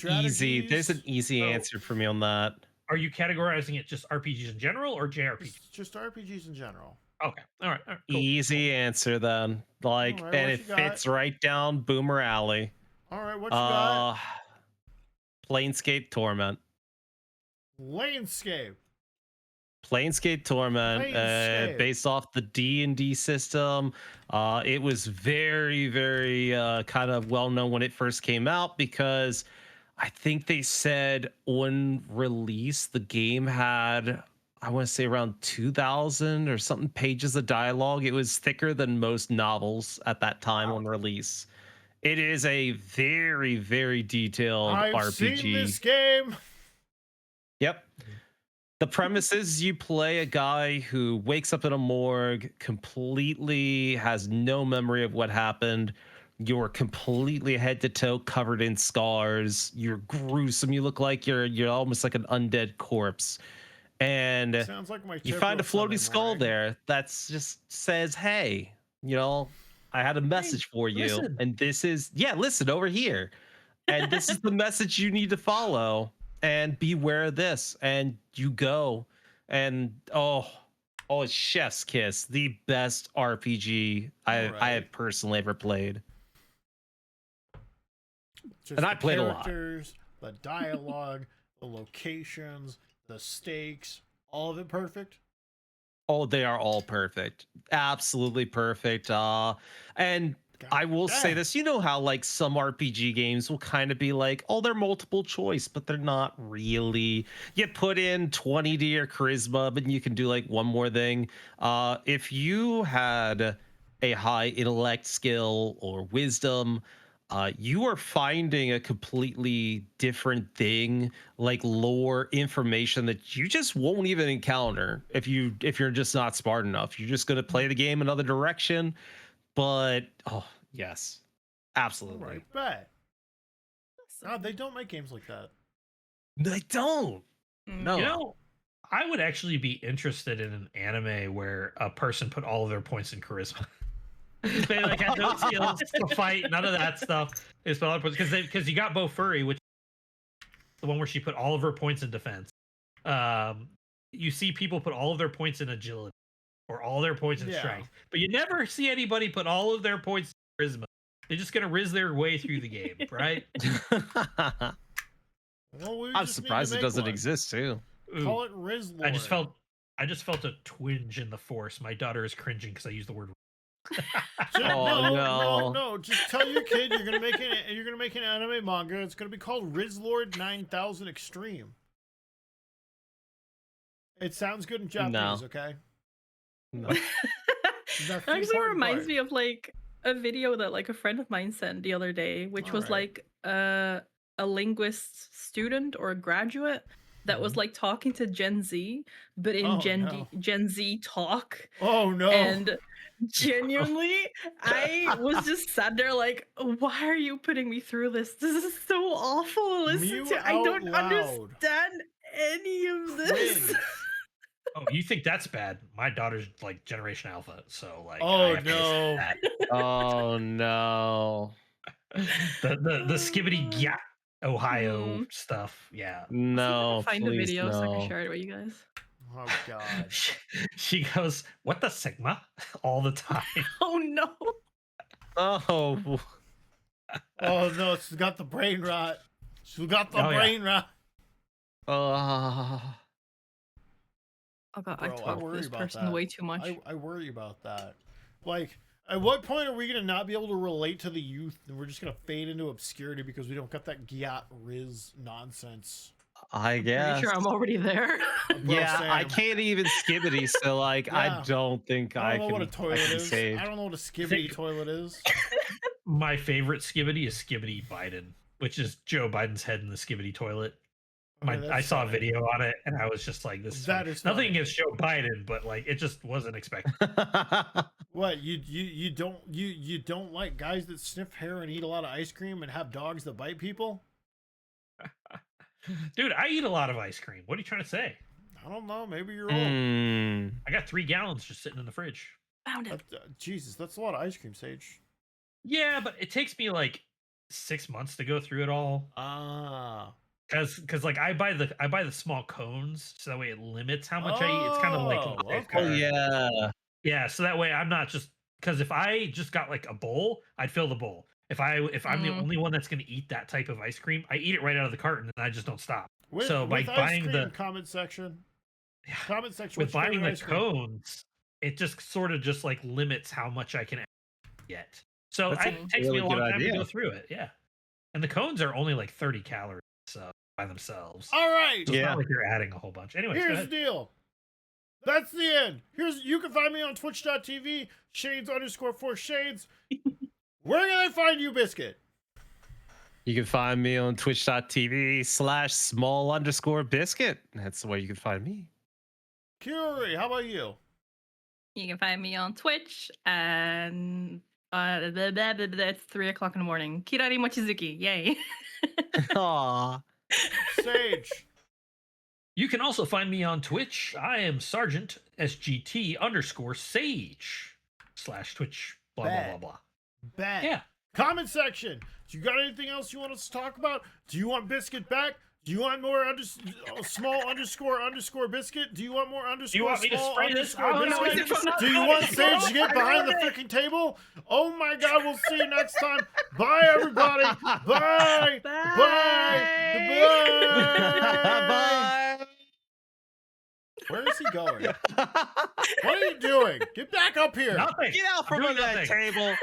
easy So- answer for me on that. are you categorizing it just RPGs in general or JRPGs? Just RPGs in general. Okay. All right. Cool. Easy answer then. Like, Alright, and what it you got? fits right down Boomer Alley. All right, what you got? Planescape Torment. Planescape. Planescape Torment, Planescape. based off the D&D system. It was very, very kind of well known when it first came out because I think they said on release the game had, I want to say, around 2,000 or something pages of dialogue. It was thicker than most novels at that time on release. It is a very, very detailed I've RPG. seen this game. Yep. The premise is you play a guy who wakes up in a morgue, completely has no memory of what happened. You're completely head to toe covered in scars. You're gruesome. You look like you're almost like an undead corpse. And Sounds like my you find a typical floating Sunday skull morning. there that's just says, "Hey, I had a message for you, listen. and this is listen over here, and this is the message you need to follow, and beware of this." And you go, and it's chef's kiss, the best RPG I Alright. have personally ever played. Just And I the played a lot. characters, the dialogue, the locations, the stakes, all of it perfect. Oh, they are all perfect. Absolutely perfect. And God I will say dang. this, how like some RPG games will kind of be like, oh, they're multiple choice, but they're not really. You put in 20 to your charisma, but you can do like one more thing. If you had a high intellect skill or wisdom, you are finding a completely different thing, like lore information that you just won't even encounter if you're just not smart enough. You're just gonna play the game another direction. But yes, All absolutely. right, bet. God, they don't make games like that. They don't. Mm. No. I would actually be interested in an anime where a person put all of their points in charisma. They like had no skills to fight, none of that stuff. They spent all their points because you got Bo Furry, which is the one where she put all of her points in defense. You see people put all of their points in agility or all their points in Yeah. strength, but you never see anybody put all of their points in charisma. They're just gonna riz their way through the game, right? Well, we I'm just need to surprised it make doesn't one. exist too. Ooh, Call it Riz Lord. I just felt a twinge in the force. My daughter is cringing because I used the word. No. Just tell your kid you're gonna make an anime manga. It's gonna be called Riz Lord 9000 Extreme. It sounds good in Japanese, okay? No. That's the Actually important reminds part. me of like a video that like a friend of mine sent the other day, which was Alright. like a linguist student or a graduate that was like talking to Gen Z, but in Oh, no. Gen Z talk. Oh no. And genuinely, I was just sat there like, why are you putting me through this? This is so awful to listen Mew to. I out don't loud. understand any of this. Cringe. Oh, you think that's bad? My daughter's like Generation Alpha, so like. Oh, I have to listen to no. that. Oh no. the skibbity gyat Ohio Mhm. stuff. Yeah. No, Find the please video so I can no. share it with you guys. Oh god. She goes, "What the Sigma?" all the time. Oh no. Oh. Oh no, she's got the brain rot. She's got the Oh, yeah. brain rot. Oh. Oh god, Bro, I I talk to worry this about person that. way too much. I worry about that. Like, at what point are we gonna not be able to relate to the youth and we're just gonna fade into obscurity because we don't got that Gyat Riz nonsense? I guess. Pretty sure I'm already there. Bro, Yeah, I Sam. can't even skibbity, so like Yeah. I don't think I I don't know can. what a toilet I can is. save. I don't know what a skibbity toilet is. My favorite skibbity is Skibbity Biden, which is Joe Biden's head in the Skibbity toilet. Okay, that's I saw a funny. video on it, and I was just like, "This is That funny." is Nothing funny. against Joe Biden, but like, it just wasn't expected. What, you don't like guys that sniff hair and eat a lot of ice cream and have dogs that bite people? Dude, I eat a lot of ice cream. What are you trying to say? I don't know. Maybe you're old. Mm. I got 3 gallons just sitting in the fridge. Found it. Jesus, that's a lot of ice cream, Sage. Yeah, but it takes me like 6 months to go through it all. Ah. Cause like I buy the small cones, so that way it limits how much I eat. It's kind of like Oh, a Oh okay. yeah. yeah. So that way I'm not just because if I just got like a bowl, I'd fill the bowl. If I'm the only one that's gonna eat that type of ice cream, I eat it right out of the carton and I just don't stop. So by With ice buying cream, the comment section. Comment section. with What's your buying favorite the ice cream? cones, it just sort of just like limits how much I can get. So That's a it takes really me a long good time to idea. go through it. Yeah, and the cones are only like 30 calories by themselves. All right. So it's Yeah. not like you're adding a whole bunch. Anyways, go Here's the ahead. deal. That's the end. You can find me on twitch.tv, shades_4shades. Where can I find you, Biscuit? You can find me on twitch.tv/small_biscuit. That's the way you can find me. Kirari, how about you? You can find me on Twitch and it's 3 o'clock in the morning. Kirari Mochizuki, yay. Aw. Sage. You can also find me on Twitch. I am Sergeant SGT_Sage/Twitch. Blah blah blah blah. Bet. Yeah. Comment section. Do you got anything else you want us to talk about? Do you want Biscuit back? Do you want more small__ Biscuit? Do you want more Do you want me to small spray this? underscore Oh, no, Biscuit? it's from Do you want Sage to get behind the freaking table? Oh my god, we'll see you next time. Bye, everybody. Bye. Bye. Goodbye. Bye. Where is he going? What are you doing? Get back up here. Nothing. Get out from I'm under doing that nothing. table.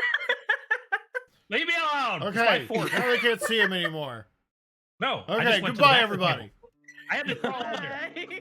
Leave me alone. It's Okay, my fork. now they can't see him anymore. No. I Okay, just went to the goodbye, back of the everybody. table. I had to crawl under. Bye.